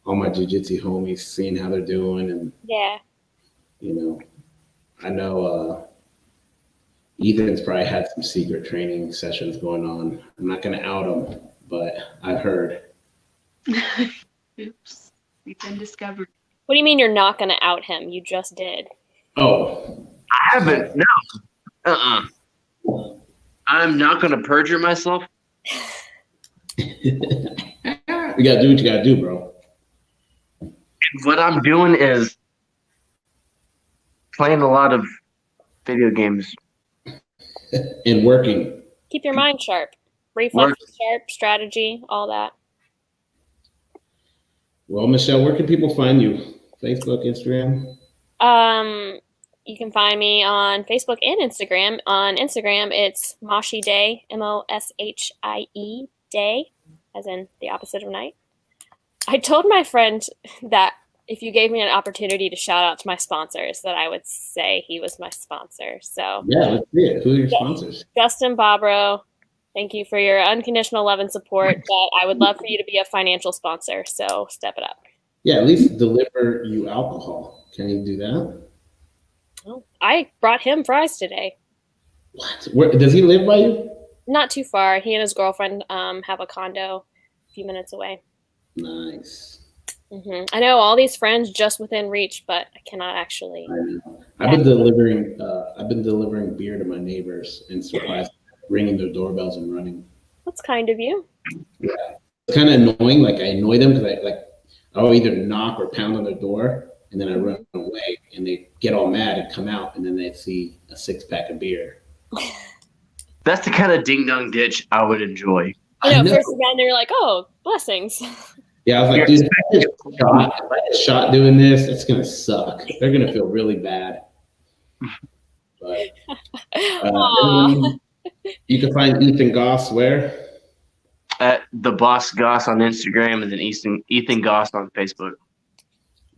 all my jiu-jitsu homies, seeing how they're doing. And, Yeah. I know Ethan's probably had some secret training sessions going on. I'm not going to out him, but I've heard. Oops. We've been discovered. What do you mean you're not going to out him? You just did. Oh. I haven't. No. I'm not going to perjure myself. You got to do what you got to do, bro. And what I'm doing is playing a lot of video games. And working. Keep your mind sharp. Reflex sharp, strategy, all that. Well, Michelle, where can people find you? Facebook, Instagram? You can find me on Facebook and Instagram. On Instagram, it's Moshi Day, Moshie Day, as in the opposite of night. I told my friend that if you gave me an opportunity to shout out to my sponsors, that I would say he was my sponsor. So Yeah, let's see it. Who are your sponsors? Justin Bobro, thank you for your unconditional love and support, but I would love for you to be a financial sponsor, so step it up. Yeah, at least deliver you alcohol. Can you do that? Oh, I brought him fries today. What? Where, does he live by you? Not too far. He and his girlfriend have a condo a few minutes away. Nice. I know all these friends just within reach, but I cannot actually. I know. I've been delivering beer to my neighbors and surprised, ringing their doorbells and running. That's kind of you. Yeah, it's kind of annoying. Like I annoy them because I'll either knock or pound on their door, and then I run away, and they get all mad and come out, and then they see a 6-pack of beer. That's the kind of ding dong ditch I would enjoy. I know. First again, they're like, "Oh, blessings." Yeah, I was like, dude, if I get shot doing this, it's gonna suck. They're gonna feel really bad. But You can find Ethan Goss where? At the Boss Goss on Instagram and then Ethan Goss on Facebook.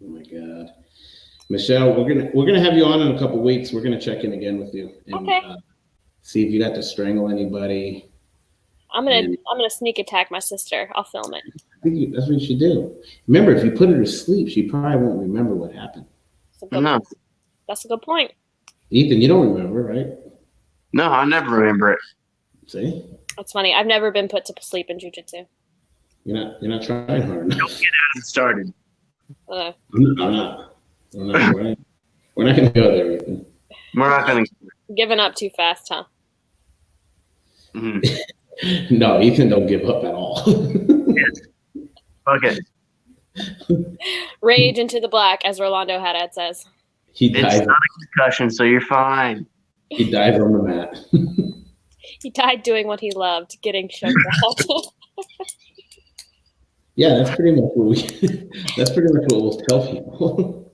Oh my God, Michelle, we're gonna have you on in a couple weeks. We're gonna check in again with you and Okay. see if you got to strangle anybody. I'm gonna sneak attack my sister. I'll film it. I think that's what you should do. Remember, if you put her to sleep, she probably won't remember what happened. No, That's a good point. Ethan, you don't remember, right? no, I never remember it. See, That's funny. I've never been put to sleep in jujitsu. you're not trying hard enough. It started. Uh, I'm not. We're not gonna go there, Ethan. We're not going to. giving up too fast, huh? No, Ethan don't give up at all. Okay. Rage into the black, as Rolando Haddad says. He It's dies. not a concussion, so you're fine. He dies on the mat. He died doing what he loved, getting choked out. Yeah, that's pretty much what we'll tell people.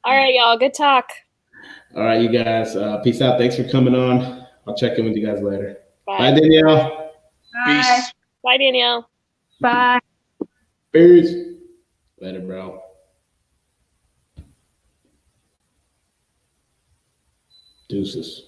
All right, y'all. Good talk. All right, you guys. Peace out. Thanks for coming on. I'll check in with you guys later. Bye. Bye, Danielle. Bye. Peace. Bye, Danielle. Bye. Peace. Later, bro. Deuces.